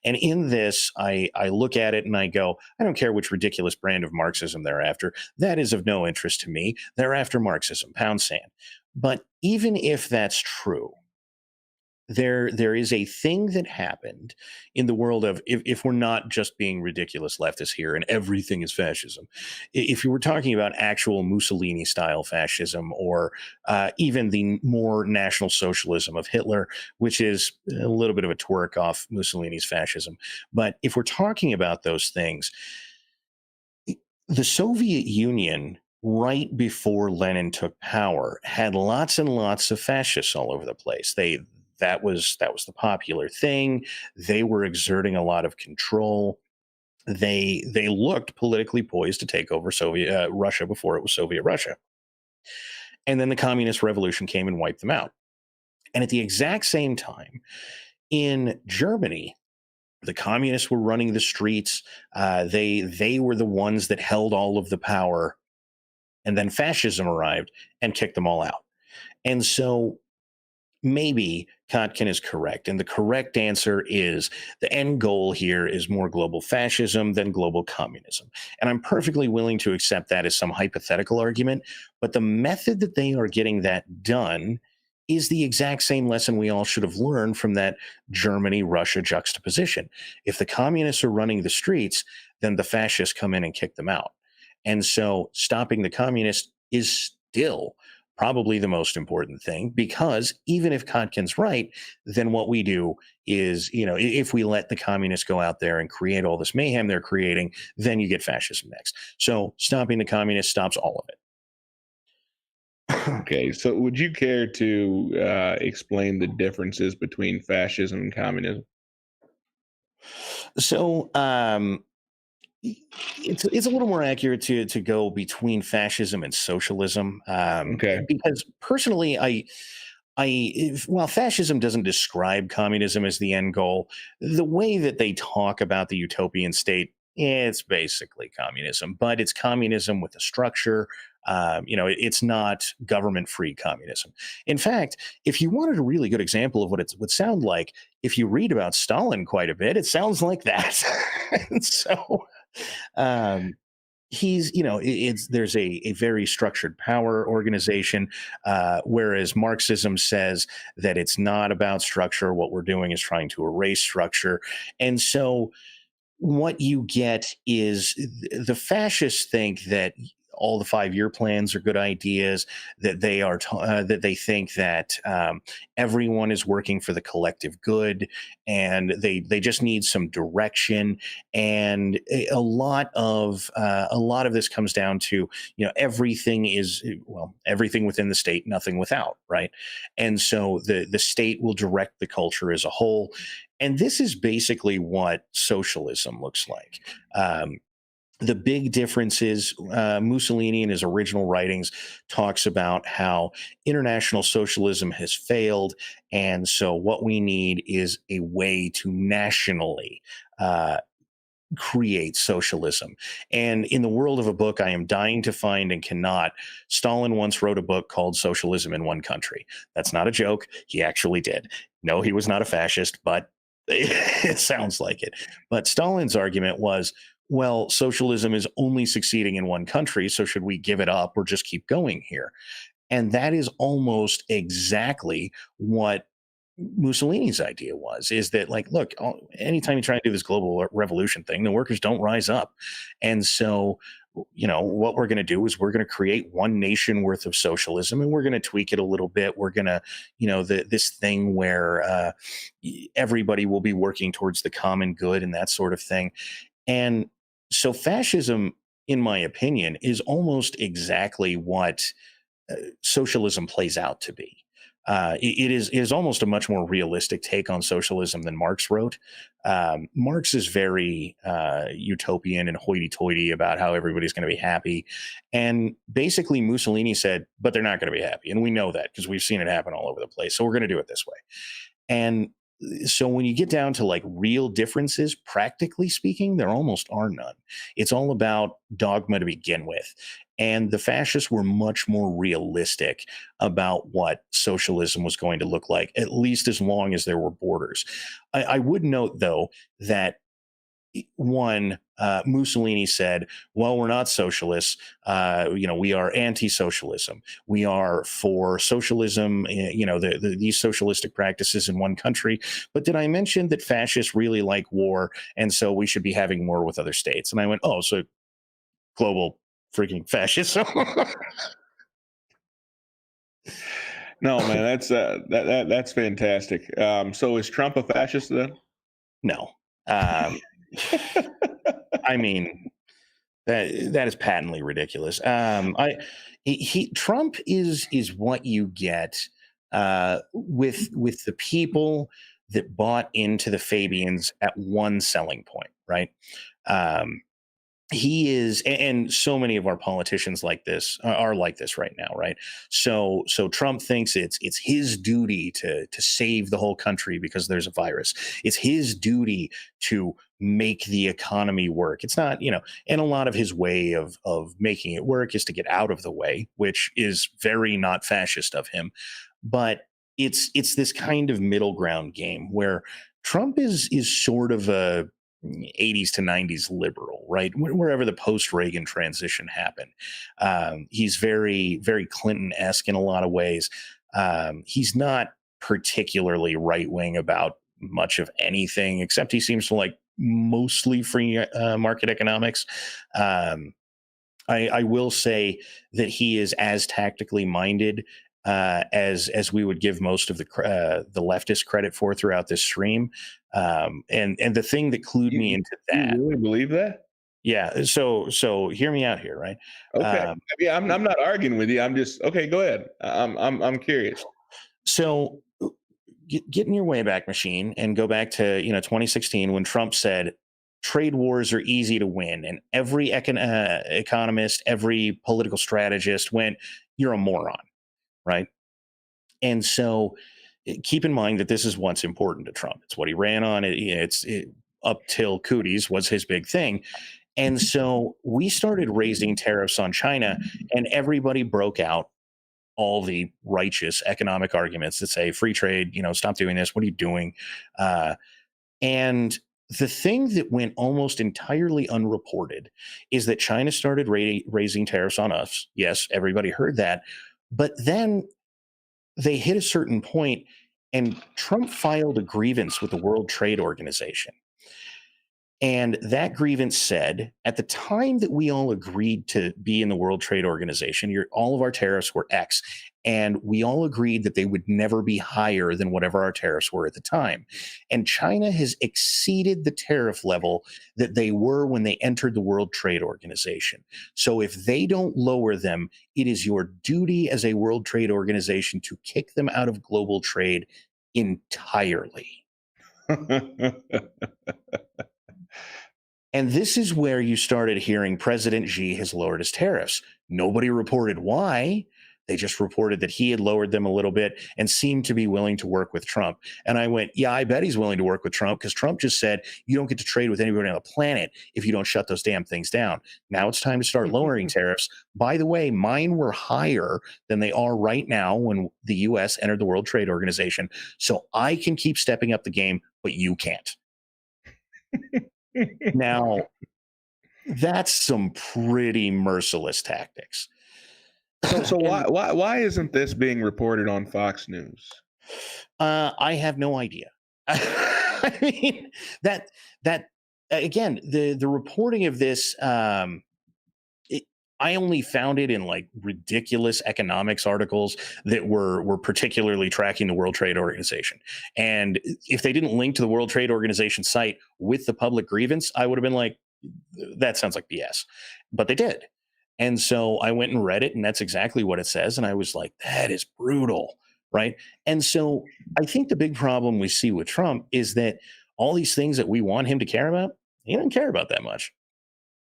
And in this, I look at it and I go, I don't care which ridiculous brand of Marxism they're after. That is of no interest to me. They're after Marxism, pound sand. But even if that's true, there is a thing that happened in the world of, if we're not just being ridiculous leftists here and everything is fascism, if you were talking about actual Mussolini style fascism, or even the more National Socialism of Hitler, which is a little bit of a twerk off Mussolini's fascism. But if we're talking about those things, the Soviet Union, right before Lenin took power, had lots and lots of fascists all over the place. That was the popular thing. They were exerting a lot of control. They looked politically poised to take over Soviet Russia before it was Soviet Russia. And then the Communist Revolution came and wiped them out. And at the exact same time, in Germany, The communists were running the streets. They were the ones that held all of the power. And then fascism arrived and kicked them all out. And so maybe Kotkin is correct. And the correct answer is the end goal here is more global fascism than global communism. And I'm perfectly willing to accept that as some hypothetical argument. But the method that they are getting that done is the exact same lesson we all should have learned from that Germany-Russia juxtaposition. If the communists are running the streets, then the fascists come in and kick them out. And so stopping the communists is still probably the most important thing, because even if Kotkin's right, then what we do is, if we let the communists go out there and create all this mayhem they're creating, then you get fascism next. So stopping the communists stops all of it. Okay, so would you care to explain the differences between fascism and communism? So it's a little more accurate to go between fascism and socialism. Okay. Because personally, while fascism doesn't describe communism as the end goal, the way that they talk about the utopian state, it's basically communism, but it's communism with a structure. It's not government-free communism. In fact, if you wanted a really good example of what it would sound like, if you read about Stalin quite a bit, it sounds like that. And so there's a very structured power organization, whereas Marxism says that it's not about structure. What we're doing is trying to erase structure. And so what you get is the fascists think that all the 5-year plans are good ideas, that they think that everyone is working for the collective good, and they just need some direction. And a lot of this comes down to, everything within the state, nothing without, right? And so the state will direct the culture as a whole. And this is basically what socialism looks like. The big difference is Mussolini in his original writings talks about how international socialism has failed. And so what we need is a way to nationally create socialism. And in the world of a book I am dying to find and cannot, Stalin once wrote a book called Socialism in One Country. That's not a joke. He actually did. No, he was not a fascist, but it sounds like it. But Stalin's argument was, well, socialism is only succeeding in one country, so should we give it up or just keep going here? And that is almost exactly what Mussolini's idea was, is that, like, look, anytime you try to do this global revolution thing, the workers don't rise up. And so, what we're going to do is we're going to create one nation worth of socialism, and we're going to tweak it a little bit. We're going to, this thing where everybody will be working towards the common good and that sort of thing. And so fascism, in my opinion, is almost exactly what socialism plays out to be. It is almost a much more realistic take on socialism than Marx wrote. Marx is very utopian and hoity-toity about how everybody's going to be happy. And basically Mussolini said, but they're not going to be happy. And we know that because we've seen it happen all over the place. So we're going to do it this way. And so when you get down to like real differences, practically speaking, there almost are none. It's all about dogma to begin with. And the fascists were much more realistic about what socialism was going to look like, at least as long as there were borders. I would note, though, that Mussolini said, well, we're not socialists. We are anti-socialism. We are for socialism, these socialistic practices in one country. But did I mention that fascists really like war? And so we should be having war with other states. And I went, oh, so global freaking fascism. No, man, that's fantastic. So is Trump a fascist then? No. I mean, that is patently ridiculous. Trump is what you get with the people that bought into the Fabians at one selling point, right? he is, and so many of our politicians like this are like this right now, right? So Trump thinks it's his duty to save the whole country because there's a virus. It's his duty to make the economy work. It's not, and a lot of his way of making it work is to get out of the way, which is very not fascist of him. But it's this kind of middle ground game where Trump is sort of a 80s to 90s liberal, right? Wherever the post-Reagan transition happened. He's very, very Clinton-esque in a lot of ways. He's not particularly right-wing about much of anything, except he seems to like mostly free market economics. I will say that he is as tactically minded as we would give most of the leftist credit for throughout this stream. And the thing that clued me into that. You really believe that? Yeah. So hear me out here, right? Okay. Yeah, I'm not arguing with you. I'm just okay. Go ahead. I'm curious. So get in your Wayback Machine and go back to 2016 when Trump said trade wars are easy to win, and every economist, every political strategist went, "You're a moron." Right. And so keep in mind that this is what's important to Trump. It's what he ran on. It's up till cooties was his big thing. And so we started raising tariffs on China, and everybody broke out all the righteous economic arguments that say free trade, stop doing this. What are you doing? And the thing that went almost entirely unreported is that China started raising tariffs on us. Yes, everybody heard that. But then they hit a certain point, and Trump filed a grievance with the World Trade Organization. And that grievance said, at the time that we all agreed to be in the World Trade Organization, all of our tariffs were X. And we all agreed that they would never be higher than whatever our tariffs were at the time. And China has exceeded the tariff level that they were when they entered the World Trade Organization. So if they don't lower them, it is your duty as a World Trade Organization to kick them out of global trade entirely. And this is where you started hearing President Xi has lowered his tariffs. Nobody reported why. They just reported that he had lowered them a little bit and seemed to be willing to work with Trump. And I went, yeah, I bet he's willing to work with Trump because Trump just said, you don't get to trade with anybody on the planet if you don't shut those damn things down. Now it's time to start lowering tariffs. By the way, mine were higher than they are right now when the U.S. entered the World Trade Organization. So I can keep stepping up the game, but you can't. Now, that's some pretty merciless tactics. So why isn't this being reported on Fox News? I have no idea. I mean, that again, the reporting of this, I only found it in like ridiculous economics articles that were particularly tracking the World Trade Organization. And if they didn't link to the World Trade Organization site with the public grievance, I would have been like, that sounds like BS. But they did. And so I went and read it, and that's exactly what it says. And I was like, that is brutal, right? And so I think the big problem we see with Trump is that all these things that we want him to care about, he doesn't care about that much.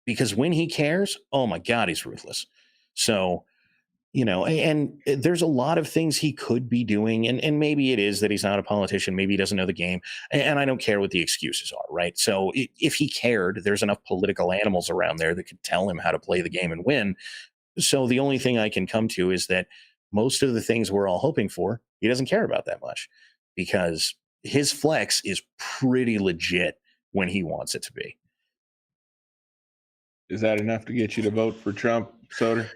Because when he cares, oh my God, he's ruthless. So, and there's a lot of things he could be doing. And maybe it is that he's not a politician. Maybe he doesn't know the game. And I don't care what the excuses are, right? So if he cared, there's enough political animals around there that could tell him how to play the game and win. So the only thing I can come to is that most of the things we're all hoping for, he doesn't care about that much because his flex is pretty legit when he wants it to be. Is that enough to get you to vote for Trump, Soder?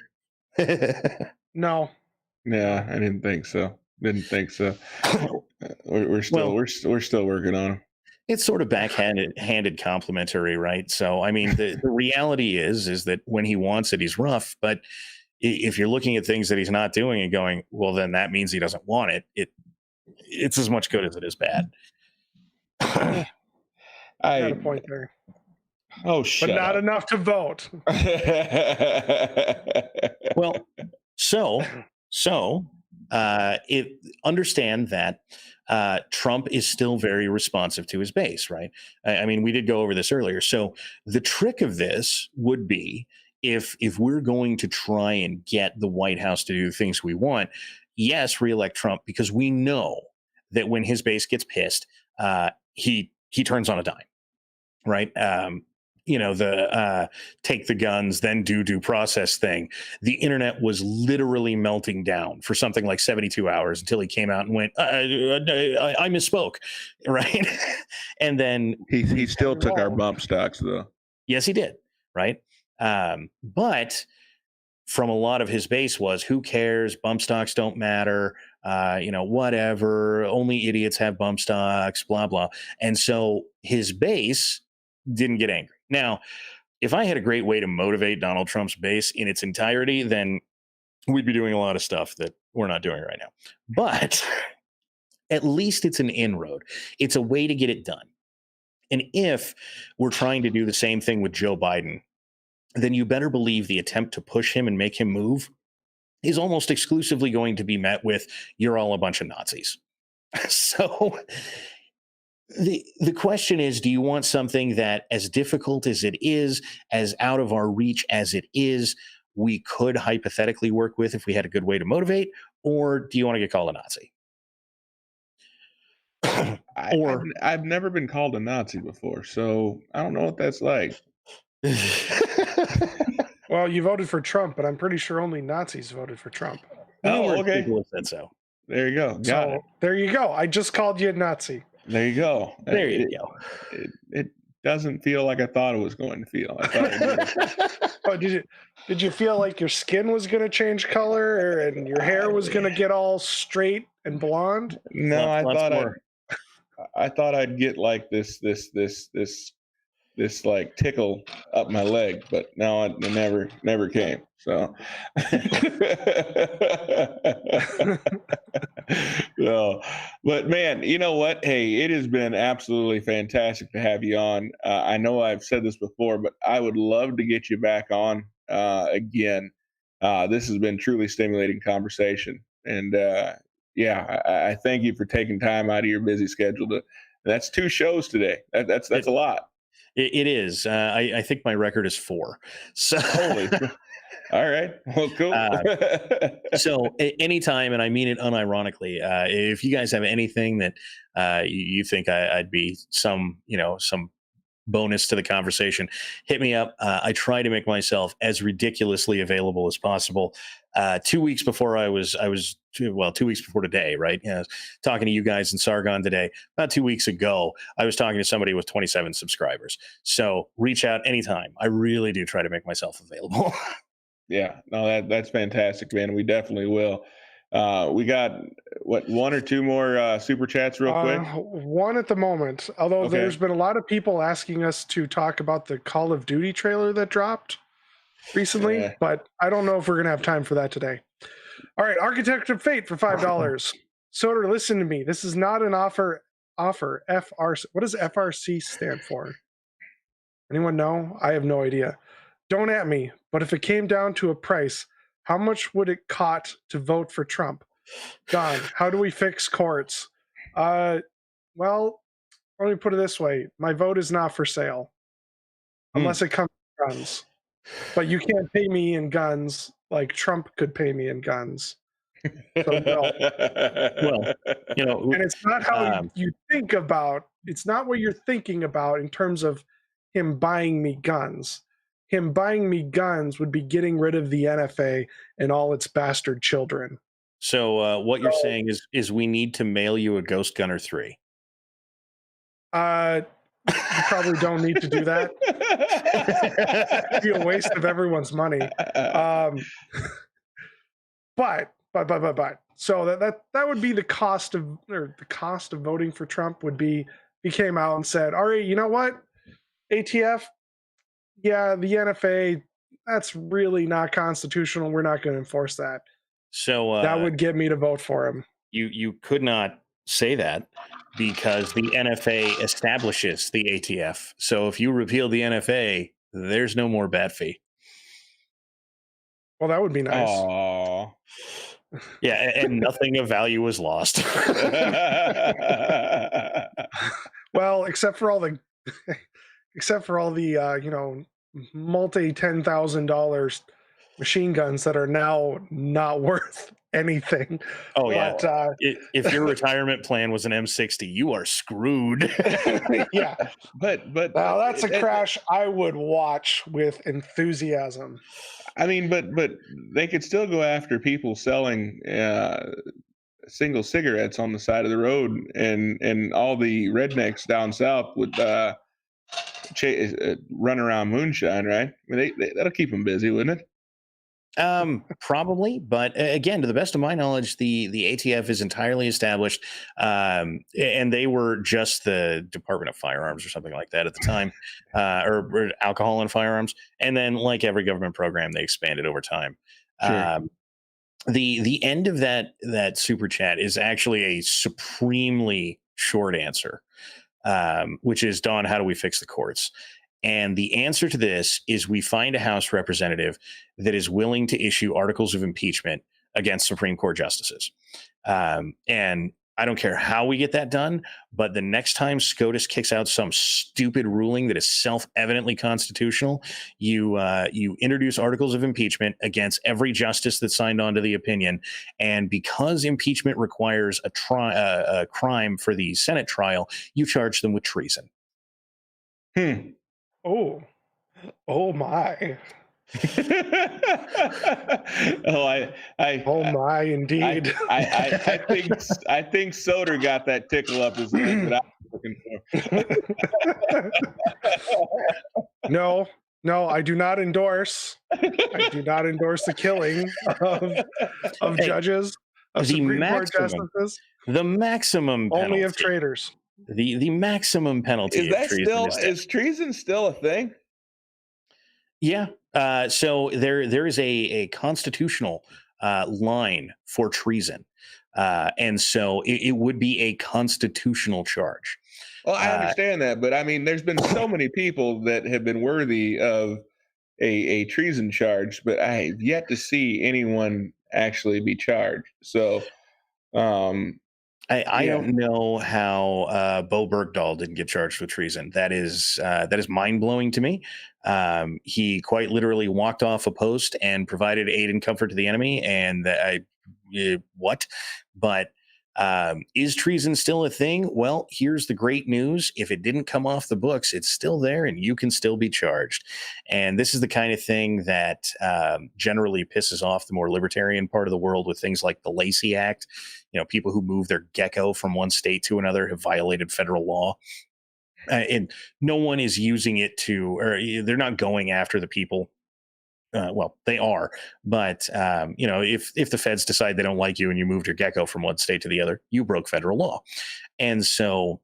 No. Yeah, I didn't think so. We're still working on him. It's sort of backhanded complimentary, right? So, I mean, the reality is that when he wants it, he's rough. But if you're looking at things that he's not doing and going, well, then that means he doesn't want it. It's as much good as it is bad. I got a point there. Oh, shut up. But not up. enough to vote. Well, so understand that Trump is still very responsive to his base, right? I mean, we did go over this earlier. So the trick of this would be if we're going to try and get the White House to do things we want, yes, reelect Trump, because we know that when his base gets pissed, he turns on a dime, right? The take the guns, then due process thing. The internet was literally melting down for something like 72 hours until he came out and went, I misspoke, right? And then he still took our bump stocks, though. Yes, he did, right? But from a lot of his base was, who cares? Bump stocks don't matter. Whatever. Only idiots have bump stocks, blah, blah. And so his base didn't get angry. Now, if I had a great way to motivate Donald Trump's base in its entirety, then we'd be doing a lot of stuff that we're not doing right now. But at least it's an inroad. It's a way to get it done. And if we're trying to do the same thing with Joe Biden, then you better believe the attempt to push him and make him move is almost exclusively going to be met with, you're all a bunch of Nazis. So the question is, do you want something that, as difficult as it is, as out of our reach as it is, we could hypothetically work with if we had a good way to motivate, or do you want to get called a Nazi? I've never been called a Nazi before, so I don't know what that's like. Well, you voted for Trump, but I'm pretty sure only Nazis voted for Trump. Okay. People have said so. There you go. Got it. There you go. I just called you a Nazi. There you go. There you go. It doesn't feel like I thought it was going to feel. I thought Oh, did you feel like your skin was going to change color and your hair was going to get all straight and blonde? No, I thought I'd get like this like tickle up my leg, but no, it never came. So, no, but man, you know what? Hey, it has been absolutely fantastic to have you on. I know I've said this before, but I would love to get you back on again. This has been truly stimulating conversation, and I thank you for taking time out of your busy schedule to. That's 2 shows today. That's a lot. It is. I think my record is 4. So, holy. All right. Well, cool. So anytime, and I mean it unironically, if you guys have anything that you think I'd be some bonus to the conversation, hit me up. I try to make myself as ridiculously available as possible. 2 weeks before 2 weeks before today, right? I was talking to you guys in Sargon today. About 2 weeks ago, I was talking to somebody with 27 subscribers. So reach out anytime. I really do try to make myself available. Yeah, no, that's fantastic, man. We definitely will. We got 1 or 2 more super chats real quick? 1 at the moment, although there's been a lot of people asking us to talk about the Call of Duty trailer that dropped recently, but I don't know if we're going to have time for that today. All right, Architect of Fate for $5. Soder, listen to me. This is not an offer. FRC. What does FRC stand for? Anyone know? I have no idea. Don't at me, but if it came down to a price, how much would it cost to vote for Trump? Don, how do we fix courts? Well, let me put it this way. My vote is not for sale unless it comes to guns. But you can't pay me in guns like Trump could pay me in guns. So, no. Well, and it's not how you think about, it's not what you're thinking about in terms of him buying me guns. Him buying me guns would be getting rid of the NFA and all its bastard children. So what you're saying is we need to mail you a Ghost Gunner 3. You probably don't need to do that. It'd be a waste of everyone's money. But so that would be the cost of voting for Trump would be he came out and said, all right, you know what? ATF, yeah, the NFA, that's really not constitutional. We're not going to enforce that. So that would get me to vote for him. You could not say that because the NFA establishes the ATF. So if you repeal the NFA, there's no more bat fee. Well, that would be nice. Aww. Yeah, and nothing of value was lost. Well, except for all the multi $10,000 machine guns that are now not worth anything. Oh yeah. If your retirement plan was an M60, you are screwed. Yeah. But now that's a crash I would watch with enthusiasm. I mean, but they could still go after people selling single cigarettes on the side of the road, and all the rednecks down south would run around moonshine, right? I mean, that'll keep them busy, wouldn't it? Probably, but again, to the best of my knowledge, the ATF is entirely established, and they were just the Department of Firearms or something like that at the time, or alcohol and firearms. And then, like every government program, they expanded over time. Sure. The end of that super chat is actually a supremely short answer, which is, Dawn, how do we fix the courts? And the answer to this is we find a House representative that is willing to issue articles of impeachment against Supreme Court justices. And I don't care how we get that done, but the next time SCOTUS kicks out some stupid ruling that is self-evidently constitutional, you introduce articles of impeachment against every justice that signed on to the opinion. And because impeachment requires a crime for the Senate trial, you charge them with treason. Oh my. Oh my, indeed. I think Soder got that tickle up his leg that I was looking for. No, I do not endorse. I do not endorse the killing of judges, of Supreme Court justices. The maximum penalty. Only of traitors. The maximum penalty is treason still a thing? Yeah. So there is a constitutional line for treason, and so it would be a constitutional charge. Well, I understand that, but I mean, there's been so many people that have been worthy of a treason charge, but I have yet to see anyone actually be charged. So, I don't know how Bo Bergdahl didn't get charged with treason. That is mind blowing to me. He quite literally walked off a post and provided aid and comfort to the enemy. And what? But is treason still a thing? Well, here's the great news. If it didn't come off the books, it's still there and you can still be charged. And this is the kind of thing that generally pisses off the more libertarian part of the world with things like the Lacey Act. You know, people who move their gecko from one state to another have violated federal law. And no one is using it or they're not going after the people. Well, they are, but if the feds decide they don't like you and you moved your gecko from one state to the other, you broke federal law. And so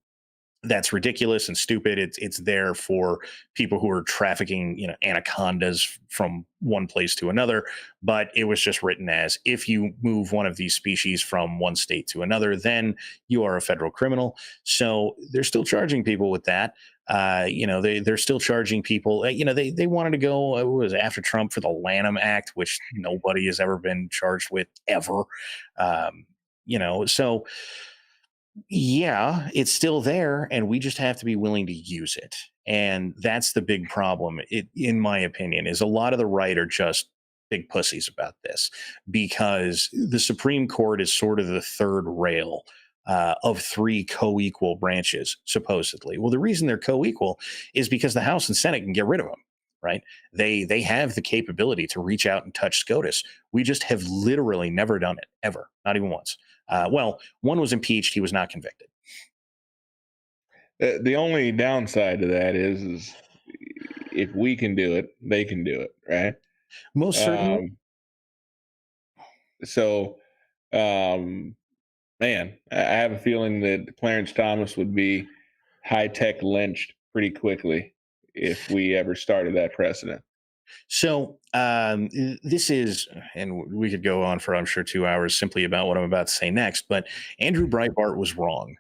that's ridiculous and stupid. It's there for people who are trafficking, anacondas from one place to another. But it was just written as, if you move one of these species from one state to another, then you are a federal criminal. So they're still charging people with that. They're still charging people. They wanted to go after Trump for the Lanham Act, which nobody has ever been charged with ever. So. Yeah, it's still there, and we just have to be willing to use it. And that's the big problem, in my opinion, is a lot of the right are just big pussies about this, because the Supreme Court is sort of the third rail of three co-equal branches, supposedly. Well, the reason they're co-equal is because the House and Senate can get rid of them, right? They have the capability to reach out and touch SCOTUS. We just have literally never done it, ever, not even once. One was impeached. He was not convicted. The only downside to that is if we can do it, they can do it, right? Most certainly. Man, I have a feeling that Clarence Thomas would be high-tech lynched pretty quickly if we ever started that precedent. So this is, and we could go on for, I'm sure, 2 hours simply about what I'm about to say next, but Andrew Breitbart was wrong.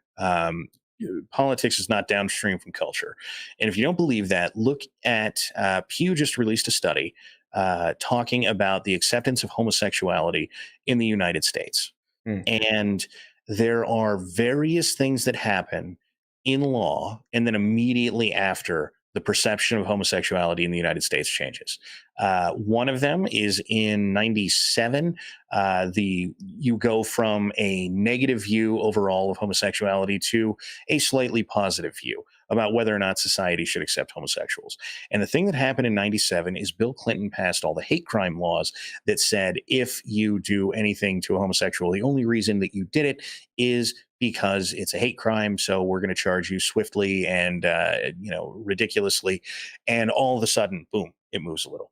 Politics is not downstream from culture. And if you don't believe that, look at Pew just released a study talking about the acceptance of homosexuality in the United States. And there are various things that happen in law, and then immediately after, the perception of homosexuality in the United States changes. One of them is in 97. You go from a negative view overall of homosexuality to a slightly positive view about whether or not society should accept homosexuals. And the thing that happened in 97 is Bill Clinton passed all the hate crime laws that said if you do anything to a homosexual, the only reason that you did it is because it's a hate crime. So we're going to charge you swiftly and, ridiculously. And all of a sudden, boom, it moves a little.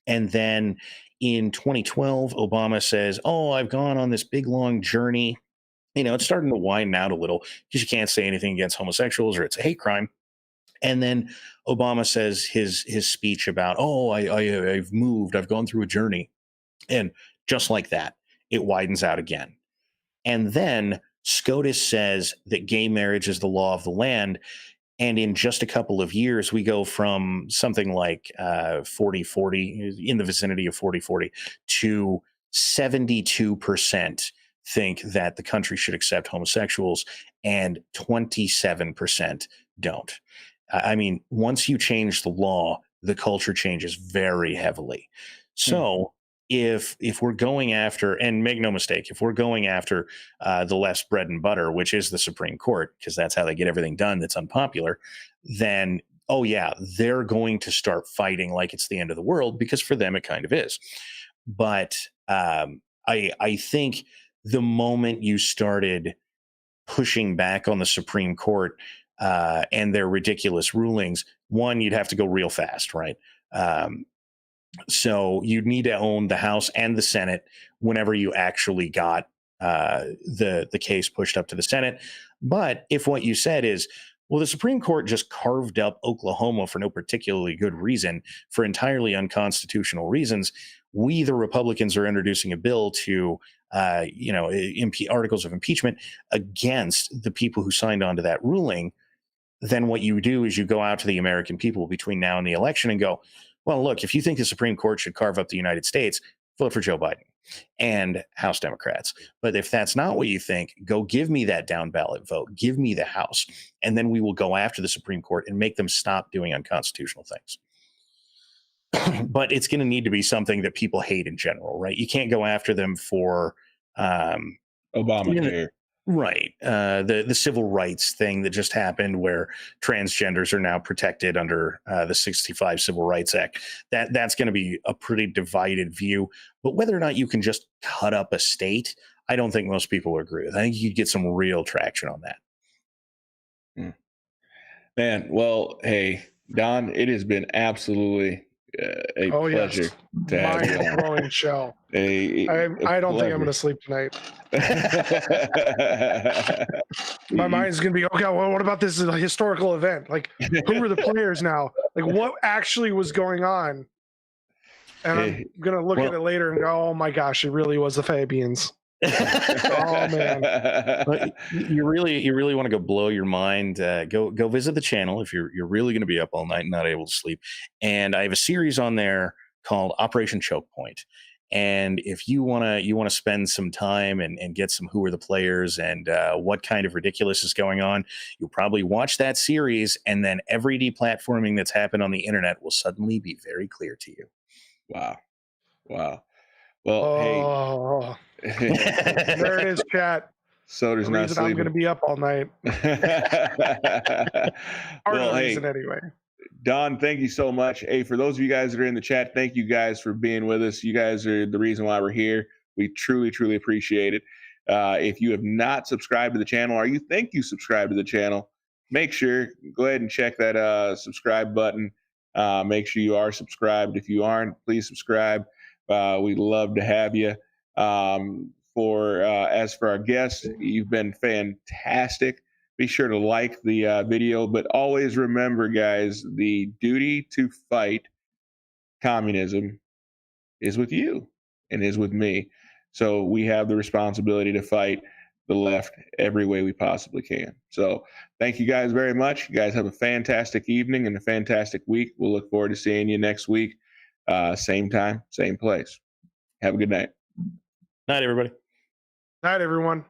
And then in 2012, Obama says, oh, I've gone on this big, long journey. It's starting to widen out a little because you can't say anything against homosexuals or it's a hate crime. And then Obama says his speech about, oh, I've moved, I've gone through a journey. And just like that, it widens out again. And then SCOTUS says that gay marriage is the law of the land. And in just a couple of years, we go from something like 40-40, in the vicinity of 40-40, to 72% think that the country should accept homosexuals, and 27% don't. I mean, once you change the law, the culture changes very heavily. So if we're going after, and make no mistake, if we're going after the left's bread and butter, which is the Supreme Court, because that's how they get everything done that's unpopular, then, oh yeah, they're going to start fighting like it's the end of the world, because for them it kind of is. But I think the moment you started pushing back on the Supreme Court and their ridiculous rulings, one, you'd have to go real fast, right? So you'd need to own the House and the Senate whenever you actually got the case pushed up to the Senate. But if what you said is, well, the Supreme Court just carved up Oklahoma for no particularly good reason, for entirely unconstitutional reasons, we, the Republicans, are introducing a bill to articles of impeachment against the people who signed on to that ruling, then what you do is you go out to the American people between now and the election and go, well, look, if you think the Supreme Court should carve up the United States, vote for Joe Biden and House Democrats. But if that's not what you think, go give me that down ballot vote. Give me the House. And then we will go after the Supreme Court and make them stop doing unconstitutional things. But it's going to need to be something that people hate in general, right? You can't go after them for Obamacare. Right. The civil rights thing that just happened, where transgenders are now protected under the 65 Civil Rights Act. That's going to be a pretty divided view. But whether or not you can just cut up a state, I don't think most people agree with. I think you'd get some real traction on that. Man, well, hey, Don, it has been absolutely a pleasure to have you on. Mind-blowing show. I don't think I'm going to sleep tonight. My mind's going to be, okay, well, what about this historical event? Like, who were the players now? Like, what actually was going on? And I'm going to look at it later and go, oh my gosh, it really was the Fabians. Oh man. But you really want to go blow your mind, go visit the channel if you're really going to be up all night and not able to sleep. And I have a series on there called Operation Choke Point. And if you want to spend some time and get some who are the players and what kind of ridiculous is going on, you'll probably watch that series, and then every deplatforming that's happened on the internet will suddenly be very clear to you. Wow. Well, hey. There it is, chat. So there's not sleeping. I'm going to be up all night. Well, hey, reason anyway. Don, thank you so much. Hey, for those of you guys that are in the chat, thank you guys for being with us. You guys are the reason why we're here. We truly, truly appreciate it. If you have not subscribed to the channel, or you think you subscribe to the channel, make sure, go ahead and check that subscribe button. Make sure you are subscribed. If you aren't, please subscribe. We'd love to have you. As for our guests, you've been fantastic. Be sure to like the video, but always remember, guys, the duty to fight communism is with you and is with me. So we have the responsibility to fight the left every way we possibly can. So thank you guys very much. You guys have a fantastic evening and a fantastic week. We'll look forward to seeing you next week. Same time, same place. Have a good night. Night, everybody. Night, everyone.